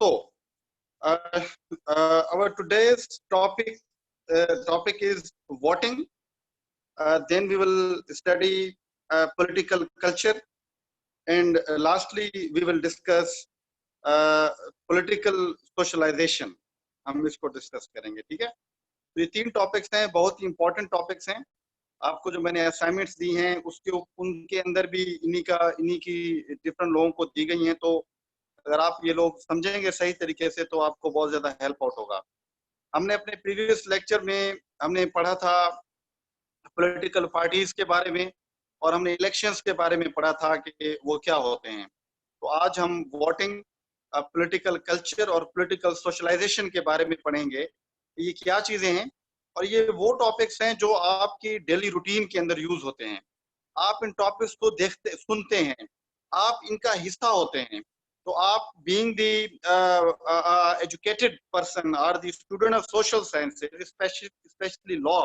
So, our today's topic is voting. Then we will study political culture, and lastly we will discuss political socialization. हम इसको discuss करेंगे, ठीक है? तो ये तीन टॉपिक्स हैं, बहुत ही इंपॉर्टेंट टॉपिक्स हैं। आपको जो मैंने असाइनमेंट्स दी हैं उसके उनके अंदर भी इन्हीं की डिफरेंट लोगों को दी गई हैं। तो अगर आप ये लोग समझेंगे सही तरीके से तो आपको बहुत ज्यादा हेल्प आउट होगा। हमने अपने प्रीवियस लेक्चर में हमने पढ़ा था पॉलिटिकल पार्टीज के बारे में, और हमने इलेक्शंस के बारे में पढ़ा था कि वो क्या होते हैं। तो आज हम वोटिंग, पॉलिटिकल कल्चर और पॉलिटिकल सोशलाइजेशन के बारे में पढ़ेंगे। ये क्या चीजें हैं, और ये वो टॉपिक्स हैं जो आपकी डेली रूटीन के अंदर यूज होते हैं। आप इन टॉपिक्स को देखते सुनते हैं, आप इनका हिस्सा होते हैं। तो आप बीइंग द एजुकेटेड पर्सन और the student of social sciences, specially law,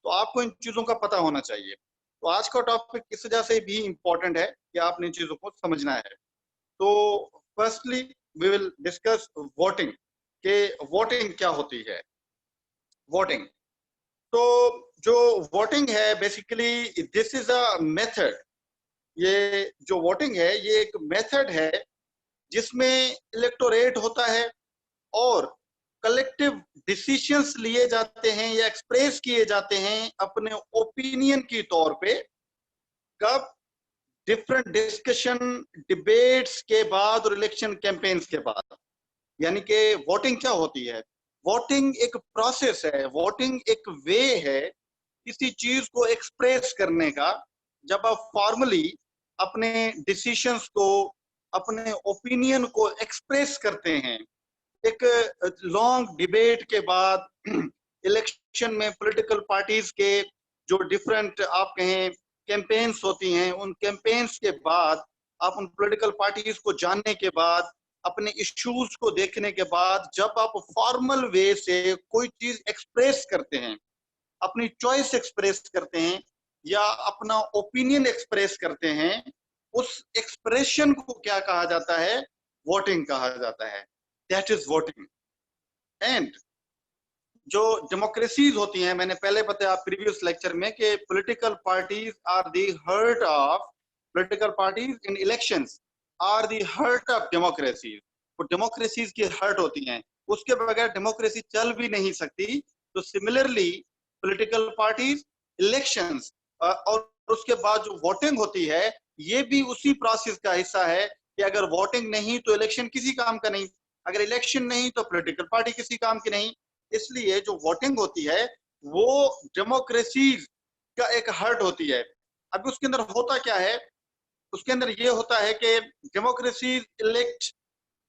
तो आपको इन चीजों का पता होना चाहिए। तो आज का टॉपिक इस वजह से भी इम्पोर्टेंट है कि आपने इन चीजों को समझना है। तो firstly we will discuss voting, के वोटिंग क्या होती है। वोटिंग, तो जो वोटिंग है basically this is a method. ये जो वोटिंग है ये एक मेथड है जिसमें इलेक्टोरेट होता है और कलेक्टिव डिसीजंस लिए जाते हैं या एक्सप्रेस किए जाते हैं अपने ओपिनियन की तौर पे, कब? डिफरेंट डिस्कशन, डिबेट्स के बाद और इलेक्शन कैंपेन्स के बाद। यानी कि वोटिंग क्या होती है? वोटिंग एक प्रोसेस है, वोटिंग एक वे है किसी चीज को एक्सप्रेस करने का। जब आप फॉर्मली अपने डिसीजंस को, अपने ओपिनियन को एक्सप्रेस करते हैं एक लॉन्ग डिबेट के बाद, इलेक्शन में पॉलिटिकल पार्टीज के जो डिफरेंट आप कहें कैंपेन्स होती हैं, उन कैंपेन्स के बाद, आप उन पॉलिटिकल पार्टीज को जानने के बाद, अपने इश्यूज को देखने के बाद, जब आप फॉर्मल वे से कोई चीज एक्सप्रेस करते हैं, अपनी चॉइस एक्सप्रेस करते हैं या अपना ओपिनियन एक्सप्रेस करते हैं, उस एक्सप्रेशन को क्या कहा जाता है? वोटिंग कहा जाता है। That is voting. एंड जो डेमोक्रेसीज होती हैं, मैंने पहले बताया प्रीवियस लेक्चर में कि political parties are the heart of, political parties in elections are the heart of democracies. वो डेमोक्रेसीज की हार्ट होती हैं, उसके बगैर डेमोक्रेसी चल भी नहीं सकती। तो सिमिलरली पॉलिटिकल पार्टीज, इलेक्शंस और उसके बाद जो वोटिंग होती है ये भी उसी प्रोसेस का हिस्सा है कि अगर वोटिंग नहीं तो इलेक्शन किसी काम का नहीं, अगर इलेक्शन नहीं तो पॉलिटिकल पार्टी किसी काम की नहीं। इसलिए जो वोटिंग होती है वो डेमोक्रेसी का एक हार्ट होती है। अब उसके अंदर होता क्या है? उसके अंदर ये होता है कि democracy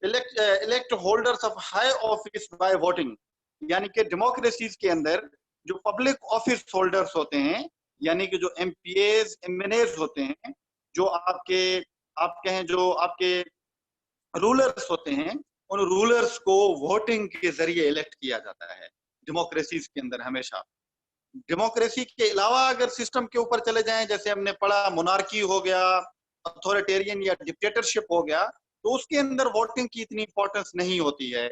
elect holders of high office by voting. यानी कि डेमोक्रेसीज के अंदर जो पब्लिक ऑफिस होल्डर्स होते हैं, यानी कि जो एमपीएज, एमएनएज होते हैं, जो आप कहें जो आपके रूलर्स होते हैं, उन रूलर्स को वोटिंग के जरिए इलेक्ट किया जाता है डेमोक्रेसीज के अंदर हमेशा। डेमोक्रेसी के अलावा अगर सिस्टम के ऊपर चले जाएं, जैसे हमने पढ़ा मोनार्की हो गया, अथॉरिटेरियन या डिक्टेटरशिप हो गया, तो उसके अंदर वोटिंग की इतनी इंपॉर्टेंस नहीं होती है।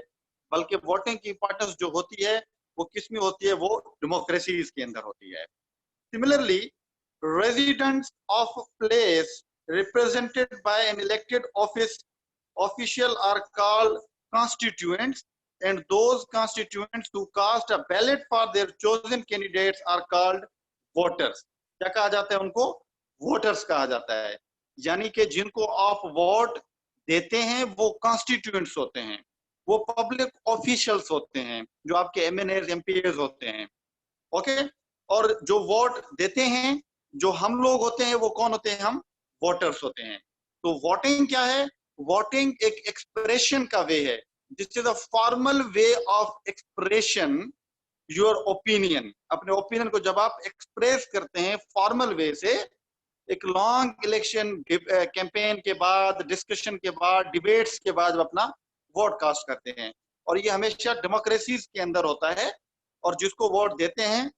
बल्कि वोटिंग की इंपॉर्टेंस जो होती है वो किस में होती है? वो डेमोक्रेसीज के अंदर होती है। Similarly residents of a place represented by an elected official are called constituents, and those constituents who cast a ballot for their chosen candidates are called voters. क्या कहा जाता है उनको? वोटर्स कहा जाता है। यानी कि जिनको आप वोट देते हैं वो कॉन्स्टिट्यूएंट्स होते हैं, वो पब्लिक ऑफिशियल्स होते हैं, जो आपके एमएनएज, एमपीएज होते हैं। ओके, और जो वोट देते हैं जो हम लोग होते हैं वो कौन होते हैं? हम वोटर्स होते हैं। तो वोटिंग क्या है? वोटिंग एक एक्सप्रेशन का वे है। This is a formal way of expression your opinion. अपने ओपिनियन को जब आप एक्सप्रेस करते हैं फॉर्मल वे से, एक लॉन्ग इलेक्शन कैंपेन के बाद, डिस्कशन के बाद, डिबेट्स के बाद अपना वोट कास्ट करते हैं। और ये हमेशा डेमोक्रेसीज के अंदर होता है। और जिसको वोट देते हैं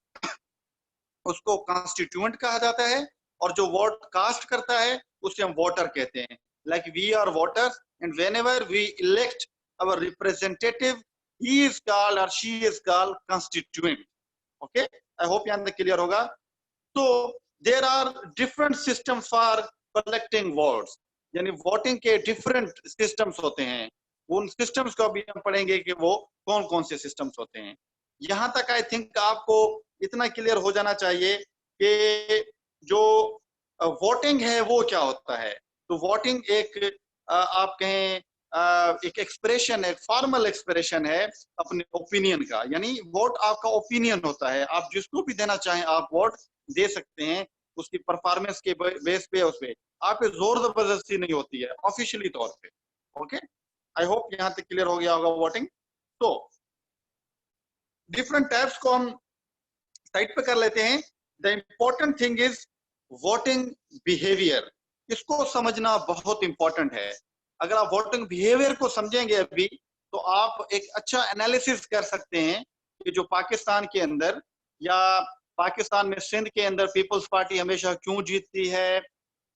उसको कॉन्स्टिट्यूएंट कहा जाता है, और जो वोट कास्ट करता है उसे हम वोटर कहते हैं। Like we are voters, and whenever we elect our representative, he is called or she is called constituent. Okay, I hope यहाँ तक clear होगा. So there are different systems for collecting votes. यानी voting के different systems होते हैं. उन systems को अभी हम पढ़ेंगे कि वो कौन कौन से सिस्टम्स होते हैं. यहाँ तक आई थिंक आपको इतना क्लियर हो जाना चाहिए कि जो वोटिंग है वो क्या होता है. तो वोटिंग एक आप कहें एक एक्सप्रेशन है, फॉर्मल एक्सप्रेशन है अपने ओपिनियन का. यानी वोट आपका ओपिनियन होता है. आप जिसको भी देना चाहें आप वोट दे सकते हैं उसकी परफॉर्मेंस के बेस पे. उस पे आप पे जोर जबरदस्ती नहीं होती है ऑफिशियली तौर पे. ओके, आई होप यहाँ तक क्लियर हो गया होगा वोटिंग. तो डिफरेंट टाइप्स को हम साइड पे कर लेते हैं. The important thing is voting behaviour. इसको समझना बहुत इंपॉर्टेंट है. अगर आप वोटिंग बिहेवियर को समझेंगे अभी तो आप एक अच्छा एनालिसिस कर सकते हैं कि जो पाकिस्तान के अंदर या पाकिस्तान में सिंध के अंदर पीपल्स पार्टी हमेशा क्यों जीतती है,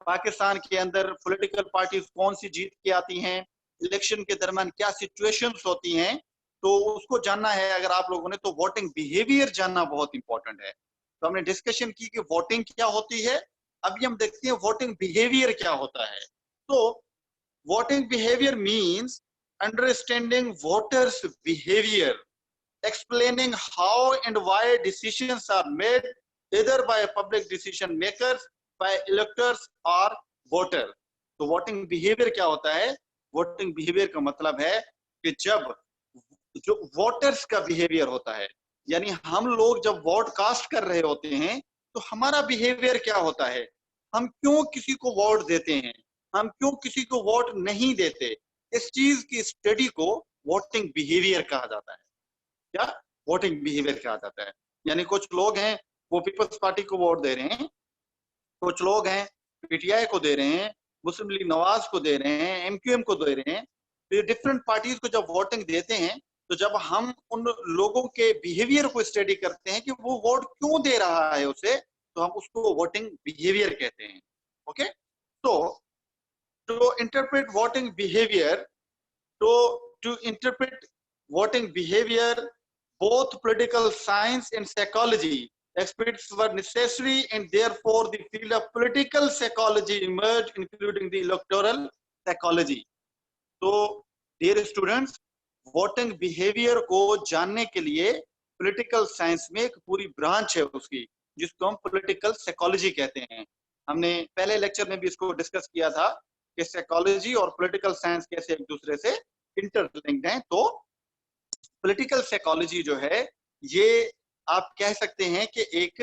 पाकिस्तान के अंदर पॉलिटिकल पार्टीज कौन सी जीत के आती हैं, इलेक्शन के दरमियान क्या सिचुएशंस होती हैं, तो उसको जानना है अगर आप लोगों ने. तो वोटिंग बिहेवियर जानना बहुत इंपॉर्टेंट है. तो हमने डिस्कशन की कि वोटिंग क्या होती है. अभी हम देखते हैं वोटिंग बिहेवियर क्या होता है. तो voting behaviour means understanding voters behaviour, explaining how and why decisions are made either by public decision makers, by electors or voter. तो वोटिंग बिहेवियर क्या होता है. वोटिंग बिहेवियर का मतलब है कि जब जो वोटर्स का बिहेवियर होता है, यानी हम लोग जब वोट कास्ट कर रहे होते हैं तो हमारा बिहेवियर क्या होता है, हम क्यों किसी को वोट देते हैं, हम क्यों किसी को वोट नहीं देते, इस चीज की स्टडी को वोटिंग बिहेवियर कहा जाता है. क्या वोटिंग बिहेवियर कहा जाता है. यानी कुछ लोग हैं वो पीपल्स पार्टी को वोट दे रहे हैं, कुछ लोग हैं पीटीआई को दे रहे हैं, मुस्लिम लीग नवाज को दे रहे हैं, एमक्यूएम को दे रहे हैं. तो डिफरेंट पार्टीज को जब वोटिंग देते हैं तो जब हम उन लोगों के बिहेवियर को स्टडी करते हैं कि वो वोट क्यों दे रहा है उसे, तो हम उसको वोटिंग बिहेवियर कहते हैं. ओके, तो to interpret voting behaviour, to interpret voting behavior, both political science and psychology experts were necessary, and therefore the field of political psychology emerged, including the electoral psychology. तो dear students, voting behavior को जानने के लिए political science में एक पूरी branch है उसकी, जिसको हम political psychology कहते हैं. हमने पहले लेक्चर में भी इसको डिस्कस किया था कि साइकोलॉजी और पॉलिटिकल साइंस कैसे एक दूसरे से इंटरलिंक्ड हैं. तो पॉलिटिकल साइकोलॉजी जो है ये आप कह सकते हैं कि एक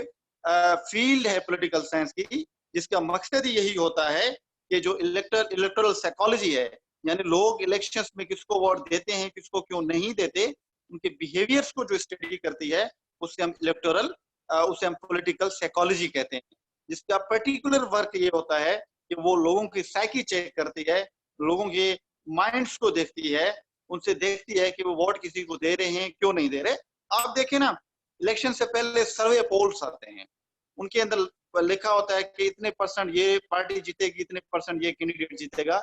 फील्ड है पॉलिटिकल साइंस की, जिसका मकसद ही यही होता है कि जो इलेक्टोरल साइकोलॉजी है, यानी लोग इलेक्शंस में किसको वोट देते हैं किसको क्यों नहीं देते, उनके बिहेवियर्स को जो स्टडी करती है उससे हम पॉलिटिकल साइकोलॉजी कहते हैं. जिसका पर्टिकुलर वर्क ये होता है कि वो लोगों की साइकी चेक करती है, लोगों के माइंड्स को देखती है, उनसे देखती है कि वो वोट किसी को दे रहे हैं क्यों नहीं दे रहे. आप देखें ना, इलेक्शन से पहले सर्वे पोल्स आते हैं, उनके अंदर लिखा होता है कि इतने परसेंट ये पार्टी जीतेगी, इतने परसेंट ये कैंडिडेट जीतेगा.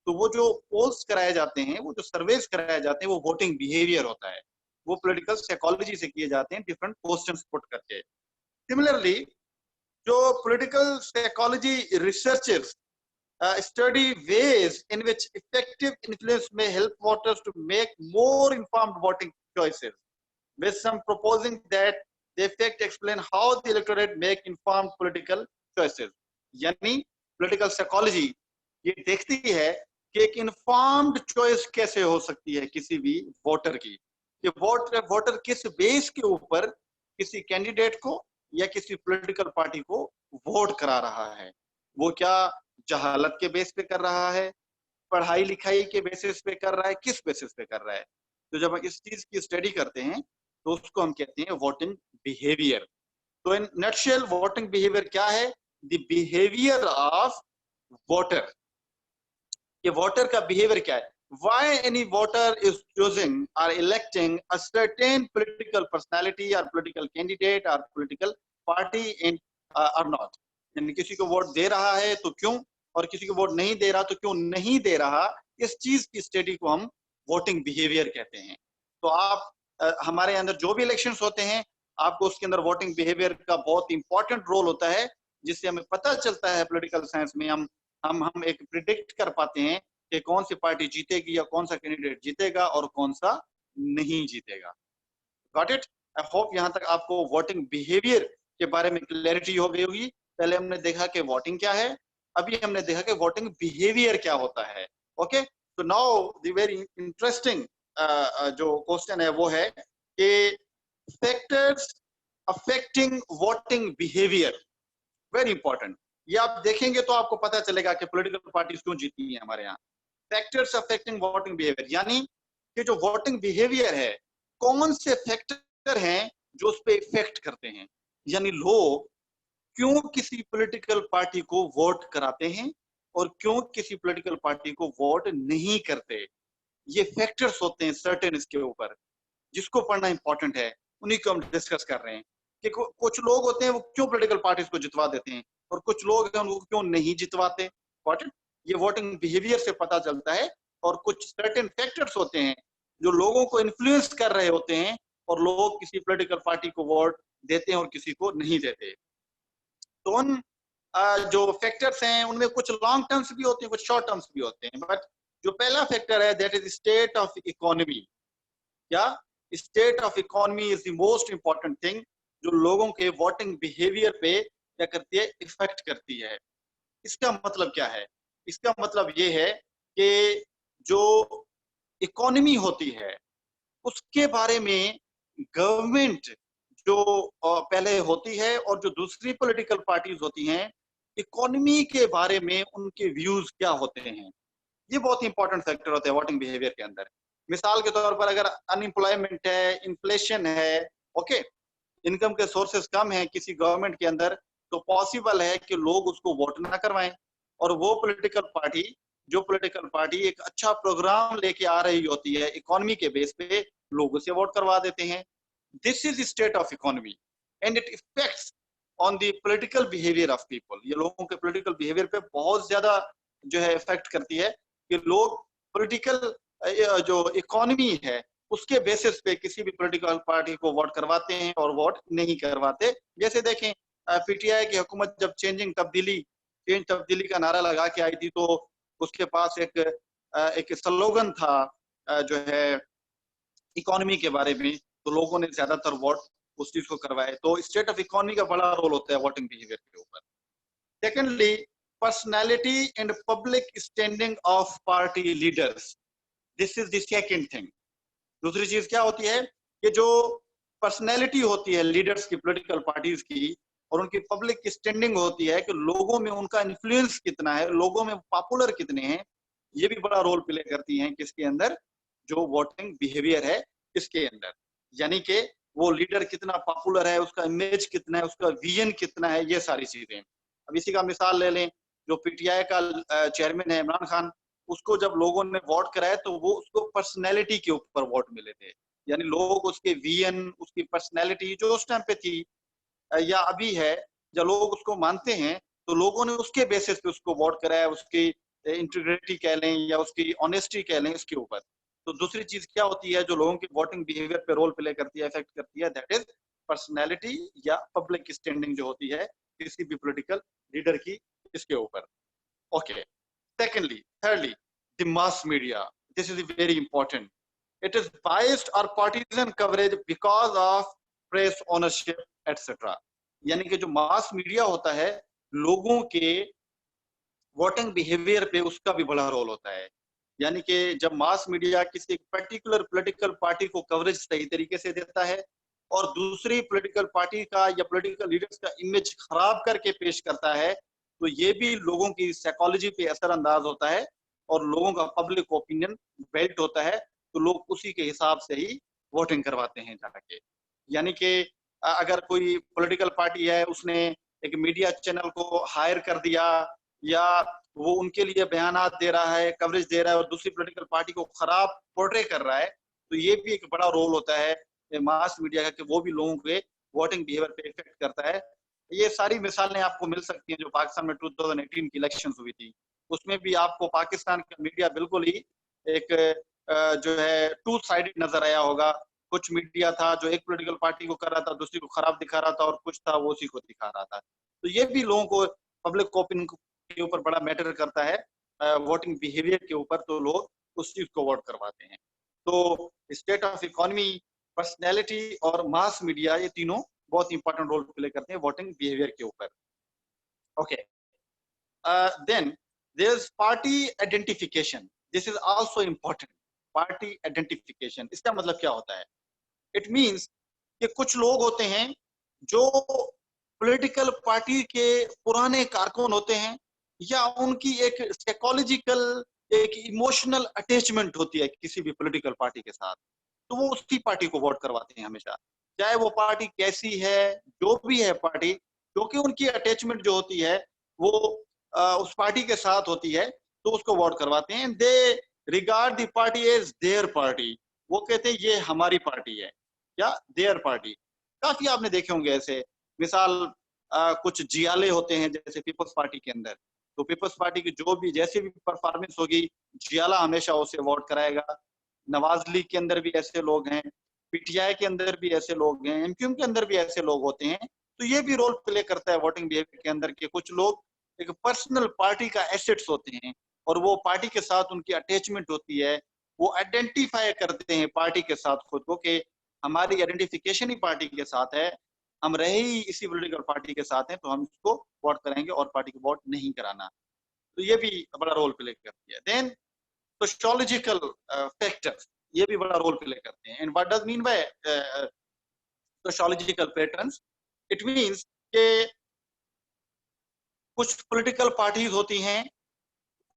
तो वो जो पोल्स कराए जाते हैं, वो जो सर्वेस कराए जाते हैं, वो वोटिंग बिहेवियर होता है. वो पॉलिटिकल साइकोलॉजी से किए जाते हैं, डिफरेंट क्वेश्चंस पुट करके. सिमिलरली जो political psychology researchers study ways in which effective influence may help voters to make more informed voting choices, with some proposing that the effect explain how the electorate make informed political choices. यानी political psychology ये देखती है कि एक informed choice कैसे हो सकती है किसी भी वोटर की, कि वोटर किस बेस के ऊपर किसी कैंडिडेट को या किसी पॉलिटिकल पार्टी को वोट करा रहा है. वो क्या जहालत के बेस पे कर रहा है, पढ़ाई लिखाई के बेसिस पे कर रहा है, किस बेसिस पे कर रहा है. तो जब हम इस चीज की स्टडी करते हैं तो उसको हम कहते हैं वोटिंग बिहेवियर. तो इन नटशेल वोटिंग बिहेवियर क्या है, द बिहेवियर ऑफ वोटर. ये वोटर का बिहेवियर क्या है, why any voter is choosing or electing a certain political personality or political candidate or political party in or not. यानी किसी को वोट दे रहा है तो क्यों, और किसी को वोट नहीं दे रहा तो क्यों नहीं दे रहा, इस चीज की स्टडी को हम वोटिंग बिहेवियर कहते हैं। तो आप हमारे अंदर जो भी इलेक्शंस होते हैं, आपको उसके अंदर वोटिंग बिहेवियर का बहुत इंपॉर्टेंट रोल होता है, जिससे हमें पता चलता है पॉलिटिकल साइंस में हम एक प्रिडिक्ट कर पाते हैं कि कौन सी पार्टी जीतेगी या कौन सा कैंडिडेट जीतेगा और कौन सा नहीं जीतेगा। Got it? आई होप यहाँ तक आपको वोटिंग बिहेवियर के बारे में क्लैरिटी हो गई होगी। पहले हमने देखा कि वोटिंग क्या है, अभी हमने देखा कि वोटिंग बिहेवियर क्या होता है। ओके, तो नाउ द वेरी इंटरेस्टिंग जो क्वेश्चन है वो है कि factors affecting voting behaviour, very important. ये आप देखेंगे तो आपको पता चलेगा कि पॉलिटिकल पार्टीज क्यों जीती हैं हमारे यहाँ। फैक्टर्स अफेक्टिंग वोटिंग बिहेवियर, यानी कि जो वोटिंग बिहेवियर है, कौन से फैक्टर हैं जो उस पर इफेक्ट करते हैं, यानी लोग क्यों किसी पॉलिटिकल पार्टी को वोट कराते हैं और क्यों किसी पॉलिटिकल पार्टी को वोट नहीं करते। ये फैक्टर्स होते हैं सर्टेन इसके ऊपर, जिसको पढ़ना इंपॉर्टेंट है, उन्हीं को हम डिस्कस कर रहे हैं कि कुछ लोग होते हैं वो क्यों पॉलिटिकल पार्टीज को जितवा देते हैं और कुछ लोग हैं उनको क्यों नहीं जितवाते। ये वोटिंग बिहेवियर से पता चलता है। और कुछ सर्टेन फैक्टर्स होते हैं जो लोगों को इन्फ्लुएंस कर रहे होते हैं और लोग किसी पॉलिटिकल पार्टी को वोट देते हैं और किसी को नहीं देते। तो उन जो फैक्टर्स हैं उनमें कुछ लॉन्ग टर्म्स भी होते हैं, कुछ शॉर्ट टर्म्स भी होते हैं। बट जो पहला फैक्टर है that is state of economy. क्या state of economy is the most important thing जो लोगों के वोटिंग बिहेवियर पे क्या करती है, इफेक्ट करती है। इसका मतलब क्या है? इसका मतलब ये है कि जो इकोनॉमी होती है उसके बारे में गवर्नमेंट जो पहले होती है और जो दूसरी पॉलिटिकल पार्टीज होती हैं, इकोनॉमी के बारे में उनके व्यूज क्या होते हैं, ये बहुत इंपॉर्टेंट फैक्टर होते हैं वोटिंग बिहेवियर के अंदर। मिसाल के तौर पर अगर अनएम्प्लॉयमेंट है, इन्फ्लेशन है, ओके, इनकम के सोर्सेस कम है किसी गवर्नमेंट के अंदर, तो पॉसिबल है कि लोग उसको वोट ना करवाएं। और वो पॉलिटिकल पार्टी एक अच्छा प्रोग्राम लेके आ रही होती है इकोनॉमी के बेस पे, लोग उसे वोट करवा देते हैं। This is state of economy and it effects on the political behaviour of people. ये लोगों के पॉलिटिकल बिहेवियर पे बहुत ज्यादा जो है इफेक्ट करती है कि लोग पॉलिटिकल जो इकोनॉमी है उसके बेसिस पे किसी भी पॉलिटिकल पार्टी को वोट करवाते हैं और वोट नहीं करवाते। जैसे देखें पीटीआई की हुकूमत जब चेंज तब्दीली का नारा लगा के आई थी, तो उसके पास एक स्लोगन था जो है इकोनॉमी के बारे में, तो लोगों ने ज्यादातर वोट उस चीज को करवाए। तो स्टेट ऑफ इकोनॉमी का बड़ा रोल होता है वोटिंग बिहेवियर के ऊपर। Secondly, personality and public standing of party leaders, this is the second thing. दूसरी चीज क्या होती है कि जो पर्सनैलिटी होती है लीडर्स की, पॉलिटिकल पार्टीज की, और उनकी पब्लिक स्टैंडिंग होती है कि लोगों में उनका इन्फ्लुएंस कितना है, लोगों में पॉपुलर कितने हैं, ये भी बड़ा रोल प्ले करती हैं किसके अंदर, जो वोटिंग बिहेवियर है इसके अंदर। यानी कि वो लीडर कितना पॉपुलर है, उसका इमेज कितना है, उसका विजन कितना है, ये सारी चीजें। अब इसी का मिसाल ले लें, जो पीटीआई का चेयरमैन है इमरान खान, उसको जब लोगों ने वोट कराया तो वो उसको पर्सनैलिटी के ऊपर वोट मिले थे। यानी लोग उसके विजन, उसकी पर्सनैलिटी जो उस टाइम पे थी या अभी है, जब लोग उसको मानते हैं तो लोगों ने उसके बेसिस पे उसको वोट कराया, उसकी इंटीग्रिटी कह लें या उसकी ऑनेस्टी कह लें, इसके ऊपर। तो दूसरी चीज क्या होती है जो लोगों की वोटिंग बिहेवियर पे रोल प्ले करती है, इफेक्ट करती है, दैट इज पर्सनैलिटी या पब्लिक स्टैंडिंग जो होती है किसी भी पॉलिटिकल लीडर की, इसके ऊपर। Okay, secondly, thirdly, the mass media, this is very important. It is biased or partisan coverage because of press ownership etc. यानी कि जो मास मीडिया होता है लोगों के वोटिंग बिहेवियर पे उसका भी बड़ा रोल होता है। यानी कि जब मास मीडिया किसी पर्टिकुलर पॉलिटिकल पार्टी को कवरेज सही तरीके से देता है और दूसरी पॉलिटिकल पार्टी का या पॉलिटिकल लीडर्स का इमेज खराब करके पेश करता है, तो ये भी लोगों की साइकोलॉजी पे असरअंदाज होता है और लोगों का पब्लिक ओपिनियन बेल्ट होता है, तो लोग उसी के हिसाब से ही वोटिंग करवाते हैं जाके। यानी कि अगर कोई पॉलिटिकल पार्टी है, उसने एक मीडिया चैनल को हायर कर दिया या वो उनके लिए बयानात दे रहा है, कवरेज दे रहा है और दूसरी पॉलिटिकल पार्टी को खराब पोर्ट्रे कर रहा है, तो ये भी एक बड़ा रोल होता है मास मीडिया का कि वो भी लोगों के वोटिंग बिहेवियर पे इफेक्ट करता है। ये सारी मिसालें आपको मिल सकती हैं जो पाकिस्तान में 2018 की इलेक्शंस हुई थी, उसमें भी आपको पाकिस्तान का मीडिया बिल्कुल ही एक जो है टू साइडेड नजर आया होगा। कुछ मीडिया था जो एक पॉलिटिकल पार्टी को कर रहा था, दूसरी को खराब दिखा रहा था, और कुछ था वो उसी को दिखा रहा था। तो ये भी लोगों को पब्लिक ओपिनियन के ऊपर बड़ा मैटर करता है, वोटिंग बिहेवियर के ऊपर। तो लोग उस चीज को वोट करवाते हैं। तो स्टेट ऑफ इकोनॉमी, पर्सनैलिटी और मास मीडिया, ये तीनों बहुत इंपॉर्टेंट रोल प्ले करते हैं वोटिंग बिहेवियर के ऊपर। Okay, then there is party identification. This is also important. Party identification, इसका मतलब क्या होता है? इट मीन्स कि कुछ लोग होते हैं जो पॉलिटिकल पार्टी के पुराने कारकुन होते हैं, या उनकी एक साइकोलॉजिकल, एक इमोशनल अटैचमेंट होती है किसी भी पॉलिटिकल पार्टी के साथ। तो वो उसी पार्टी को वोट करवाते हैं हमेशा, चाहे वो पार्टी कैसी है, जो भी है पार्टी, क्योंकि उनकी अटैचमेंट जो होती है वो उस पार्टी के साथ होती है, तो उसको वोट करवाते हैं। They regard the party as their party. वो कहते हैं ये हमारी पार्टी है, या देयर पार्टी। काफी आपने देखे होंगे ऐसे मिसाल, कुछ जियाले होते हैं जैसे पीपल्स पार्टी के अंदर। तो पीपल्स पार्टी की जो भी जैसी भी परफॉर्मेंस होगी, जियाला हमेशा उसे वोट कराएगा। नवाज लीग के अंदर भी ऐसे लोग हैं, पीटीआई के अंदर भी ऐसे लोग हैं, एमक्यूएम के अंदर भी ऐसे लोग होते हैं। तो ये भी रोल प्ले करता है वोटिंग बिहेवियर के अंदर के कुछ लोग एक पर्सनल पार्टी का एसेट्स होते हैं, और वो पार्टी के साथ उनकी अटैचमेंट होती है। वो आइडेंटिफाई करते हैं पार्टी के साथ खुद को, कि हमारी आइडेंटिफिकेशन ही पार्टी के साथ है, हम रहे ही इसी पॉलिटिकल पार्टी के साथ हैं, तो हम इसको वोट करेंगे और पार्टी को वोट नहीं कराना। तो ये भी बड़ा रोल प्ले करती है। देन सोशियोलॉजिकल फैक्टर्स, ये भी बड़ा रोल प्ले करते हैं। And what does mean by sociological patterns? It means के कुछ पॉलिटिकल पार्टीज होती हैं,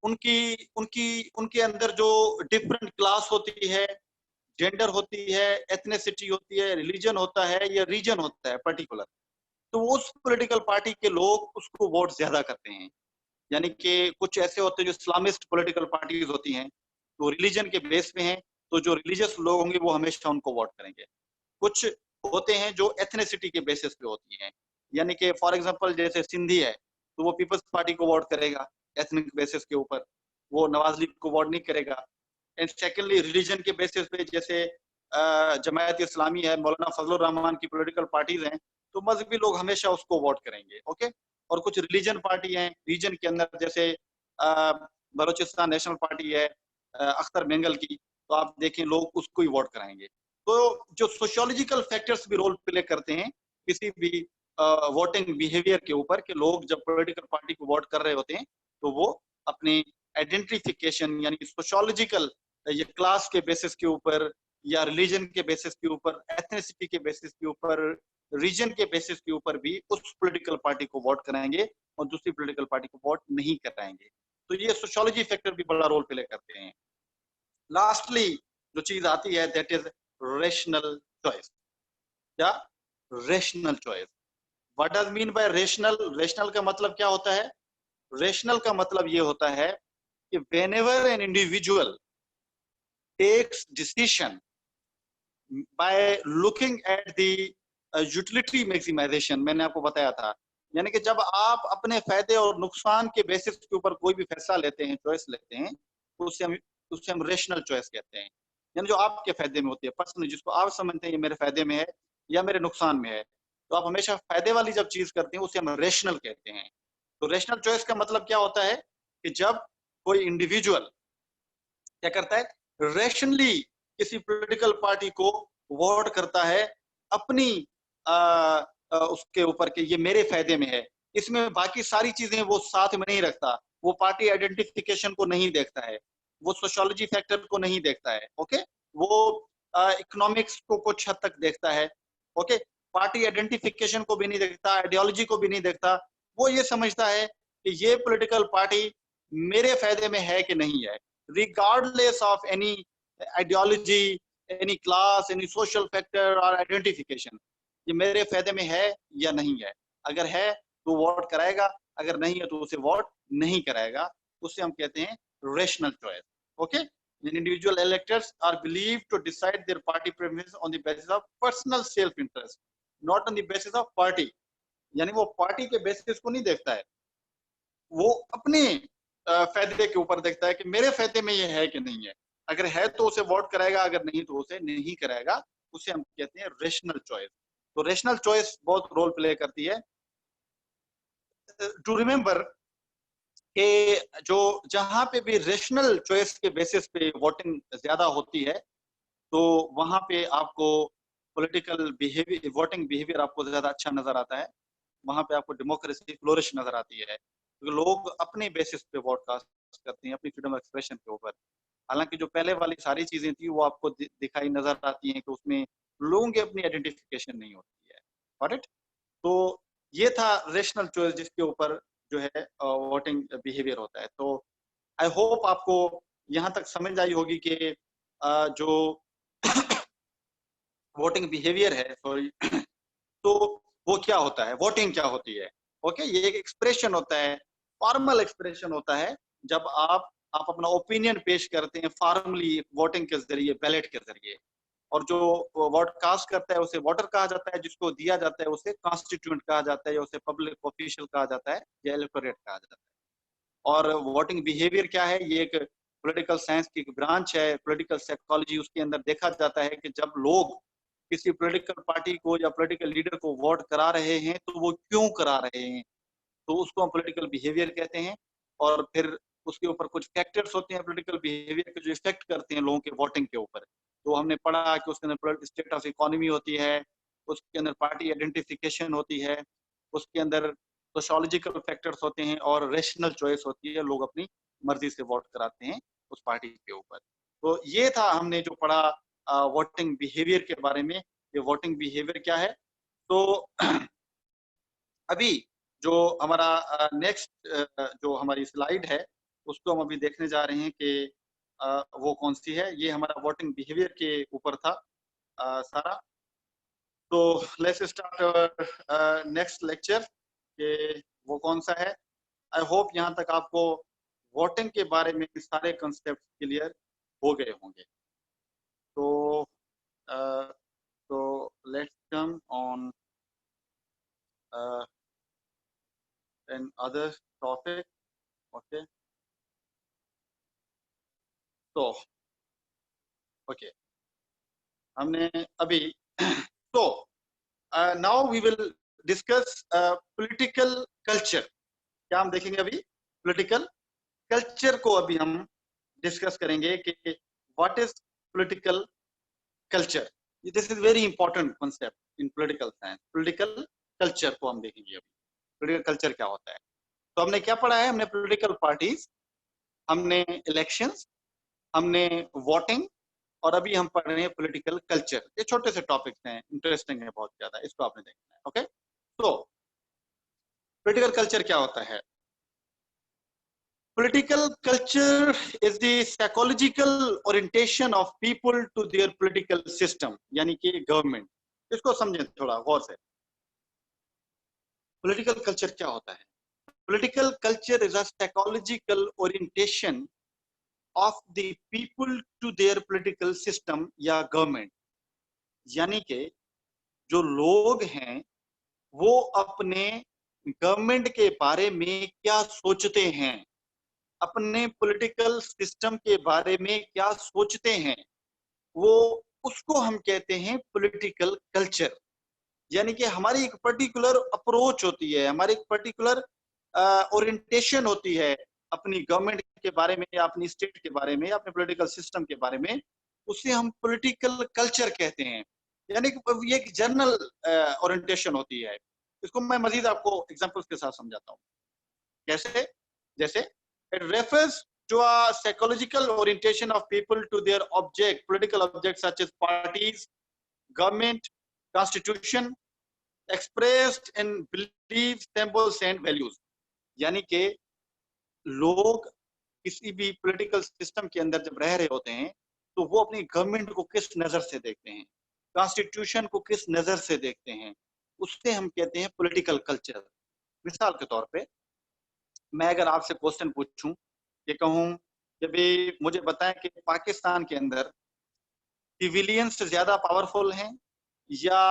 उनकी उनकी उनके अंदर जो डिफरेंट क्लास होती है, जेंडर होती है, एथनिसिटी होती है, रिलीजन होता है, या रीजन होता है पर्टिकुलर, तो उस पॉलिटिकल पार्टी के लोग उसको वोट ज्यादा करते हैं। यानी कि कुछ ऐसे होते हैं जो इस्लामिस्ट पॉलिटिकल पार्टीज होती हैं, तो रिलीजन के बेस पे हैं, तो जो रिलीजियस लोग होंगे वो हमेशा उनको वोट करेंगे। कुछ होते हैं जो एथनिसिटी के बेसिस पे होती हैं, यानी कि फॉर एग्जांपल जैसे सिंधी है, तो वो पीपल्स पार्टी को वोट करेगा एथनिक बेसिस के ऊपर, वो नवाज लीग को वोट नहीं करेगा। एंड सेकेंडली रिलीजन के बेसिस पे, जैसे जमायत इस्लामी है, मौलाना फजलुर रहमान की पॉलिटिकल पार्टीज हैं, तो मजहबी लोग हमेशा उसको वोट करेंगे। ओके, और कुछ रिलीजन पार्टी हैं रीजन के अंदर, जैसे बलोचिस्तान नेशनल पार्टी है अख्तर बेंगल की, तो आप देखें लोग उसको ही वोट कराएंगे। तो जो सोशियोलॉजिकल फैक्टर्स भी रोल प्ले करते हैं किसी भी वोटिंग बिहेवियर के ऊपर, कि लोग जब पॉलिटिकल पार्टी को वोट कर रहे होते हैं, तो वो अपनी आइडेंटिफिकेशन यानी सोशियोलॉजिकल, ये क्लास के बेसिस के ऊपर, या रिलीजन के बेसिस के ऊपर, एथनिसिटी के बेसिस के ऊपर, रीजन के बेसिस के ऊपर भी उस पॉलिटिकल पार्टी को वोट कराएंगे, और दूसरी पॉलिटिकल पार्टी को वोट नहीं कराएंगे। तो ये सोशियोलॉजी फैक्टर भी बड़ा रोल प्ले करते हैं। लास्टली जो चीज आती है दैट इज रेशनल चॉइस, या rational choice. What does mean by rational? Rational का मतलब क्या होता है? रेशनल का मतलब ये होता है कि whenever an individual takes decision by looking at the utility maximisation, मैंने आपको बताया था, यानी कि जब आप अपने फायदे और नुकसान के बेसिस के ऊपर कोई भी फैसला लेते हैं, चॉइस लेते हैं, तो उससे हम रेशनल चॉइस कहते हैं। यानी जो आपके फायदे में होती है, पर्सनली जिसको आप समझते हैं ये मेरे फायदे में है या मेरे नुकसान में है, तो आप हमेशा फायदे वाली जब चीज करते हैं उसे हम रेशनल कहते हैं। तो रेशनल चॉइस का मतलब क्या होता है कि जब कोई इंडिविजुअल क्या करता है, रेशनली किसी पॉलिटिकल पार्टी को वोट करता है अपनी उसके ऊपर के ये मेरे फायदे में है, इसमें बाकी सारी चीजें वो साथ में नहीं रखता, वो पार्टी आइडेंटिफिकेशन को नहीं देखता है, वो सोशियोलॉजी फैक्टर को नहीं देखता है। ओके, वो इकोनॉमिक्स को कुछ हद तक देखता है। ओके, पार्टी आइडेंटिफिकेशन को भी नहीं देखता, आइडियोलॉजी को भी नहीं देखता। वो ये समझता है कि ये पॉलिटिकल पार्टी मेरे फायदे में है कि नहीं है, regardless of any ideology, any class, any social factor or identification, ये मेरे फायदे में है या नहीं है। अगर है तो वोट कराएगा, अगर नहीं है तो उसे वोट नहीं कराएगा। उसे हम कहते हैं rational choice. Okay, individual electors are believed to decide their party preferences on the basis of personal self interest, not on the basis of party। यानी वो पार्टी के बेसिस को नहीं देखता है, वो अपने फायदे के ऊपर देखता है कि मेरे फायदे में ये है कि नहीं है। अगर है तो उसे वोट कराएगा, अगर नहीं तो उसे नहीं कराएगा। उसे हम कहते हैं रेशनल चॉइस। तो रेशनल चॉइस बहुत रोल प्ले करती है। टू रिमेम्बर कि जो जहां पे भी रेशनल चॉइस के बेसिस पे वोटिंग ज्यादा होती है, तो वहां पे आपको पॉलिटिकल बिहेवियर, वोटिंग बिहेवियर आपको ज्यादा अच्छा नजर आता है। वहां पे आपको डेमोक्रेसी फ्लोरिश नजर आती है, क्योंकि लोग अपने बेसिस पे वोट कास्ट करते हैं, अपनी फ्रीडम ऑफ एक्सप्रेशन के ऊपर। हालांकि जो पहले वाली सारी चीजें थी वो आपको दिखाई नजर आती हैं कि उसमें लोगों की अपनी आइडेंटिफिकेशन नहीं होती है। ऑलराइट, तो ये था रेशनल चॉइस जिसके ऊपर जो है वोटिंग बिहेवियर होता है। तो आई होप आपको यहाँ तक समझ आई होगी कि जो वोटिंग बिहेवियर है, सॉरी, तो वो क्या होता है, वोटिंग क्या होती है। ओके, ये एक एक्सप्रेशन होता है, फॉर्मल एक्सप्रेशन होता है, जब आप अपना ओपिनियन पेश करते हैं फॉर्मली वोटिंग के जरिए, बैलेट के जरिए। और जो वोट कास्ट करता है उसे वोटर कहा जाता है, जिसको दिया जाता है उसे कॉन्स्टिट्यूएंट कहा जाता है, या उसे पब्लिक ऑफिशियल कहा जाता है, या इलेक्टोरेट कहा जाता है। और वोटिंग बिहेवियर क्या है, ये एक पॉलिटिकल साइंस की ब्रांच है, पॉलिटिकल साइकोलॉजी। उसके अंदर देखा जाता है कि जब लोग किसी पॉलिटिकल पार्टी को या पॉलिटिकल लीडर को वोट करा रहे हैं तो वो क्यों करा रहे हैं, तो उसको हम पॉलिटिकल बिहेवियर कहते हैं। और फिर उसके ऊपर कुछ फैक्टर्स होते हैं पॉलिटिकल बिहेवियर के, जो इफेक्ट करते हैं लोगों के वोटिंग के ऊपर। तो हमने पढ़ा कि उसके अंदर स्टेट ऑफ इकोनॉमी होती है, उसके अंदर पार्टी आइडेंटिफिकेशन होती है, उसके अंदर सोशोलॉजिकल फैक्टर्स होते हैं, और रेशनल चॉइस होती है, लोग अपनी मर्जी से वोट कराते हैं उस पार्टी के ऊपर। तो ये था हमने जो पढ़ा वोटिंग बिहेवियर के बारे में। ये वोटिंग बिहेवियर क्या है। तो अभी जो हमारा नेक्स्ट जो हमारी स्लाइड है, उसको हम अभी देखने जा रहे हैं कि वो कौन सी है। ये हमारा वोटिंग बिहेवियर के ऊपर था सारा। तो लेट्स स्टार्ट नेक्स्ट लेक्चर कि वो कौन सा है। आई होप यहाँ तक आपको वोटिंग के बारे में सारे कंसेप्ट क्लियर हो गए होंगे। तो तो let's come on another topic. Okay, तो ओके, हमने अभी तो now we will discuss political culture. क्या हम देखेंगे अभी, पॉलिटिकल कल्चर को अभी हम डिस्कस करेंगे कि what is political culture. This is very important concept in political science. Political culture को हम देखेंगे अभी, पॉलिटिकल कल्चर क्या होता है। तो हमने क्या पढ़ा है, हमने पॉलिटिकल पार्टीज, हमने इलेक्शंस, हमने वोटिंग, और अभी हम पढ़ रहे हैं पॉलिटिकल कल्चर। ये छोटे से टॉपिक्स हैं, इंटरेस्टिंग है बहुत ज्यादा, इसको आपने देखना है। ओके, तो पॉलिटिकल कल्चर क्या होता है। Political culture is the psychological orientation of people to their political system, यानी कि गवर्नमेंट। इसको समझें थोड़ा गौर से। पॉलिटिकल कल्चर क्या होता है। Political culture is a psychological orientation of the people to their political system या गवर्नमेंट। यानी कि जो लोग हैं वो अपने गवर्नमेंट के बारे में क्या सोचते हैं, अपने पॉलिटिकल सिस्टम के बारे में क्या सोचते हैं, वो उसको हम कहते हैं पॉलिटिकल कल्चर। यानी कि हमारी एक पर्टिकुलर अप्रोच होती है, हमारी एक पर्टिकुलर ओरिएंटेशन होती है अपनी गवर्नमेंट के बारे में, या अपनी स्टेट के बारे में, या अपने पॉलिटिकल सिस्टम के बारे में। उसे हम पॉलिटिकल कल्चर कहते हैं। यानी कि ये एक जनरल ओरिएंटेशन होती है। इसको मैं मजीद आपको एग्जांपल्स के साथ समझाता हूँ। कैसे, जैसे it refers to a psychological orientation of people to their object, political objects such as parties, government, constitution, expressed in beliefs, symbols and values। यानी कि लोग किसी भी पॉलिटिकल सिस्टम के अंदर जब रह रहे होते हैं तो वो अपनी गवर्नमेंट को किस नजर से देखते हैं, कॉन्स्टिट्यूशन को किस नजर से देखते हैं, उससे हम कहते हैं पॉलिटिकल कल्चर। मिसाल के तौर पे मैं अगर आपसे क्वेश्चन पूछूं, ये कहूं कि भी मुझे बताएं कि पाकिस्तान के अंदर सिविलियंस ज्यादा पावरफुल हैं या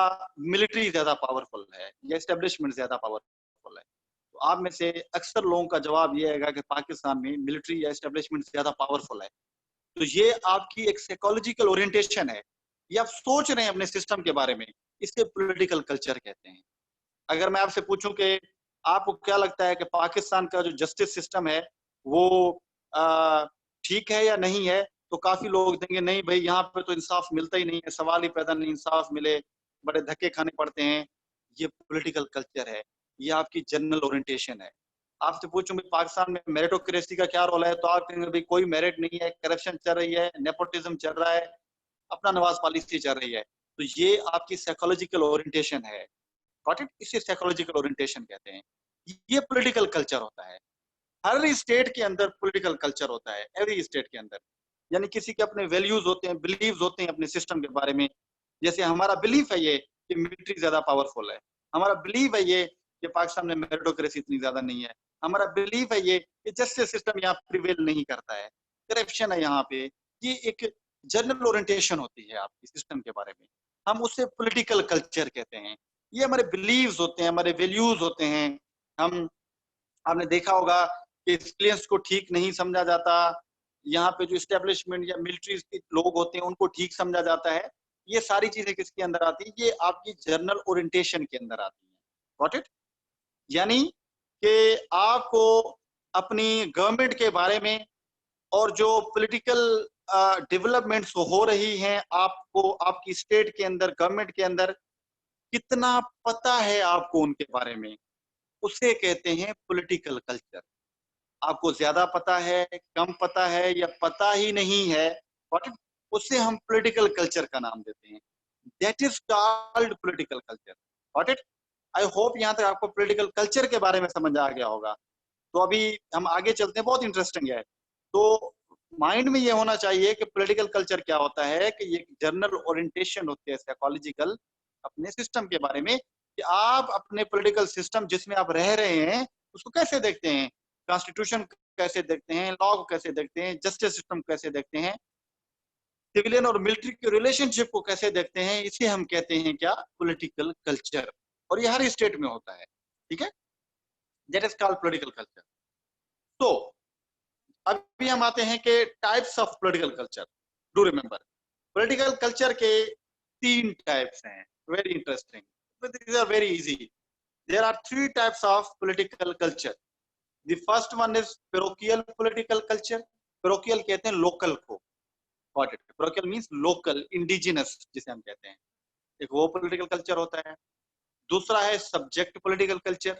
मिलिट्री ज्यादा पावरफुल है, या एस्टेब्लिशमेंट ज्यादा पावरफुल है, तो आप में से अक्सर लोगों का जवाब ये आएगा कि पाकिस्तान में मिलिट्री या एस्टेब्लिशमेंट ज्यादा पावरफुल है। तो ये आपकी एक साइकोलॉजिकल ओरिएंटेशन है, ये आप सोच रहे हैं अपने सिस्टम के बारे में, इसे पॉलिटिकल कल्चर कहते हैं। अगर मैं आपसे पूछूं कि आपको क्या लगता है कि पाकिस्तान का जो जस्टिस सिस्टम है वो ठीक है या नहीं है, तो काफी लोग देंगे नहीं भाई यहाँ पे तो इंसाफ मिलता ही नहीं है, सवाल ही पैदा नहीं, इंसाफ मिले बड़े धक्के खाने पड़ते हैं। ये पॉलिटिकल कल्चर है, ये आपकी जनरल ओरिएंटेशन है। आपसे पूछूं भाई पाकिस्तान में मेरिटोक्रेसी का क्या रोल है, तो आप कहेंगे भाई कोई मेरिट नहीं है, करप्शन चल रही है, नेपोटिज्म चल रहा है, अपना नवाज पॉलिसी चल रही है। तो ये आपकी साइकोलॉजिकल ओरिएंटेशन है, गॉट इट, इसे साइकोलॉजिकल ओरिएंटेशन कहते हैं। ये पॉलिटिकल कल्चर होता है, हर स्टेट के अंदर पॉलिटिकल कल्चर होता है, एवरी स्टेट के अंदर। यानी किसी के अपने वैल्यूज होते हैं, बिलीव्स होते हैं अपने सिस्टम के बारे में। जैसे हमारा बिलीफ है ये कि मिलिट्री ज्यादा पावरफुल है, हमारा बिलीव है ये कि पाकिस्तान में मेरिटोक्रेसी इतनी ज्यादा नहीं है, हमारा बिलीव है ये कि जस्टिस सिस्टम यहाँ प्रिवेल नहीं करता है, करप्शन है यहाँ पे। ये एक जनरल ओरिएंटेशन होती है आपकी सिस्टम के बारे में, हम उसे पॉलिटिकल कल्चर कहते हैं। ये हमारे बिलीव्स होते हैं, हमारे वैल्यूज होते हैं। हम, आपने देखा होगा कि सिविलियंस को ठीक नहीं समझा जाता, यहाँ पे जो इस्टेब्लिशमेंट या मिलिट्री लोग होते हैं उनको ठीक समझा जाता है। ये सारी चीजें किसके अंदर आती है, ये आपकी जनरल ओरिएंटेशन के अंदर आती है, गॉट इट। यानी कि आपको अपनी गवर्नमेंट के बारे में और जो पॉलिटिकल डेवलपमेंट्स हो रही हैं, आपको आपकी स्टेट के अंदर, गवर्नमेंट के अंदर कितना पता है आपको उनके बारे में, उसे कहते हैं पॉलिटिकल कल्चर। आपको ज्यादा पता है, कम पता है या पता ही नहीं है, बट उससे हम पॉलिटिकल कल्चर का नाम देते हैं। That is called political culture, got it. I hope यहाँ तक आपको पॉलिटिकल कल्चर के बारे में समझ आ गया होगा। तो अभी हम आगे चलते हैं, बहुत इंटरेस्टिंग है। तो माइंड में ये होना चाहिए कि पॉलिटिकल कल्चर क्या होता है, कि ये जनरल ओरिएंटेशन होती है साइकोलॉजिकल अपने सिस्टम के बारे में, कि आप अपने पॉलिटिकल सिस्टम जिसमें आप रह रहे हैं उसको कैसे देखते हैं, कॉन्स्टिट्यूशन कैसे देखते हैं, लॉ को कैसे देखते हैं, जस्टिस सिस्टम कैसे देखते हैं, सिविलियन और मिलिट्री के रिलेशनशिप को कैसे देखते हैं, इसे हम कहते हैं क्या, पॉलिटिकल कल्चर। और ये हर स्टेट में होता है, ठीक है, that is called political culture. तो अभी हम आते हैं कि types of political culture. Do remember, political culture के 3 टाइप्स हैं, very interesting, these are very easy. There are 3 types of political culture. The first one is parochial political culture. Parochial कहते हैं लोकल को, got it. Parochial means local, indigenous जिसे हम कहते हैं, एक वो political culture होता है। दूसरा है subject political culture,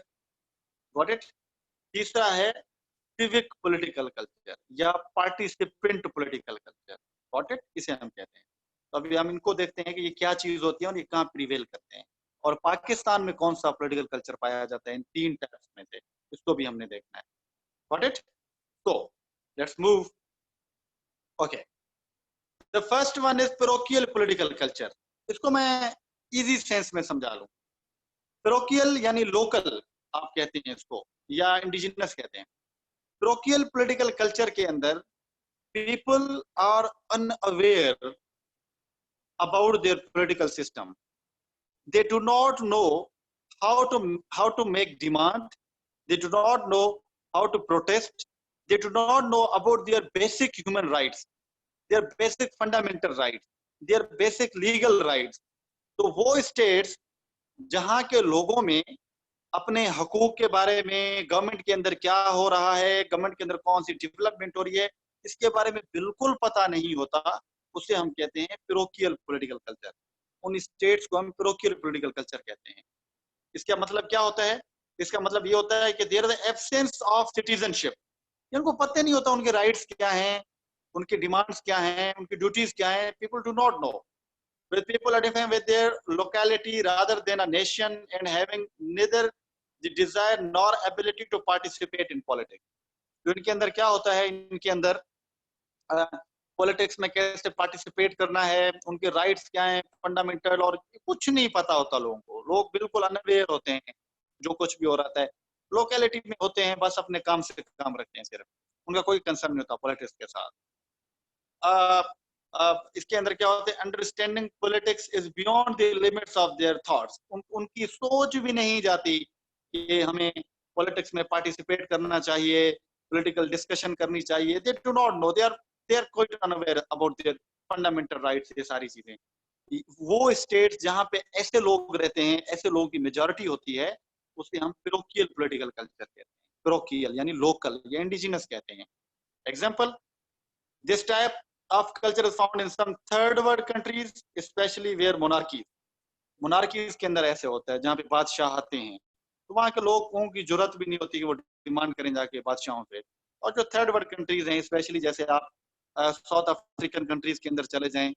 got it. तीसरा है civic political culture या participant political culture, got it, इसे हम कहते हैं। तो अभी हम इनको देखते हैं कि ये क्या चीज होती है और ये कहाँ प्रिवेल करते हैं, और पाकिस्तान में कौन सा पॉलिटिकल कल्चर पाया जाता है इन 3 टाइप्स में से, इसको भी हमने देखना है, got it. So let's move. Okay, the first one is parochial political culture. इसको मैं इजी सेंस में समझा लूं। parochial यानी लोकल आप कहते हैं इसको, या इंडिजिनस कहते हैं। parochial political culture के अंदर people are unaware about their political system. They do not know how to make demand. They do not know how to protest. They do not know about their basic human rights, their basic fundamental rights, their basic legal rights. तो वो states जहाँ के लोगों में अपने हकूक के बारे में, गवर्नमेंट के अंदर क्या हो रहा है, गवर्नमेंट के अंदर कौन सी डेवलपमेंट हो रही है, इसके बारे में बिल्कुल पता नहीं होता, उसे हम कहते हैं पेरोकियल पॉलिटिकल कल्चर। उन स्टेट्स को हम पेरोकियल पॉलिटिकल कल्चर कहते हैं। इसका मतलब क्या होता है, इसका मतलब ये होता है कि there is the absence of citizenship. इनको पता नहीं होता उनके राइट्स क्या हैं, उनकी डिमांड्स क्या हैं, उनकी ड्यूटीज क्या हैं। People do not no. With people identifying with their locality rather than a nation and having neither the desire nor ability to participate in politics. तो इनके अंदर क्या होता है, इनके अंदर पॉलिटिक्स में कैसे पार्टिसिपेट करना है, उनके राइट्स क्या हैं फंडामेंटल, और कुछ नहीं पता होता लोगों को। लोग बिल्कुल अनअवेयर होते हैं जो कुछ भी हो रहा है, लोकेलिटी में होते हैं, बस अपने काम से काम रखते हैं, सिर्फ उनका कोई कंसर्न नहीं होता पॉलिटिक्स के साथ। इसके अंदर क्या होता है, understanding politics is beyond the limits of their thoughts. उनकी सोच भी नहीं जाती कि हमें पॉलिटिक्स में पार्टिसिपेट करना चाहिए, पॉलिटिकल डिस्कशन करनी चाहिए। They do not know, they are they are quite unaware about their fundamental rights, ये सारी चीजें। वो स्टेट्स जहाँ पे ऐसे लोग रहते हैं, ऐसे लोगों की मेजॉरिटी होती है, उसे हम पेरोकियल पॉलिटिकल कल्चर कहते हैं। पेरोकियल यानी लोकल या इंडिजिनस कहते हैं। Example, this type of culture is found in some third world countries, especially where monarchies के अंदर ऐसे होता है जहाँ पे बादशाह आते हैं, तो वहाँ के लोगों की जरूरत भी नहीं होती कि वो डिमांड करें जाके बादशाहों से। और जो थर्ड वर्ल्ड कंट्रीज हैं, स्पेशली जैसे आप साउथ अफ्रीकन कंट्रीज के अंदर चले जाएं,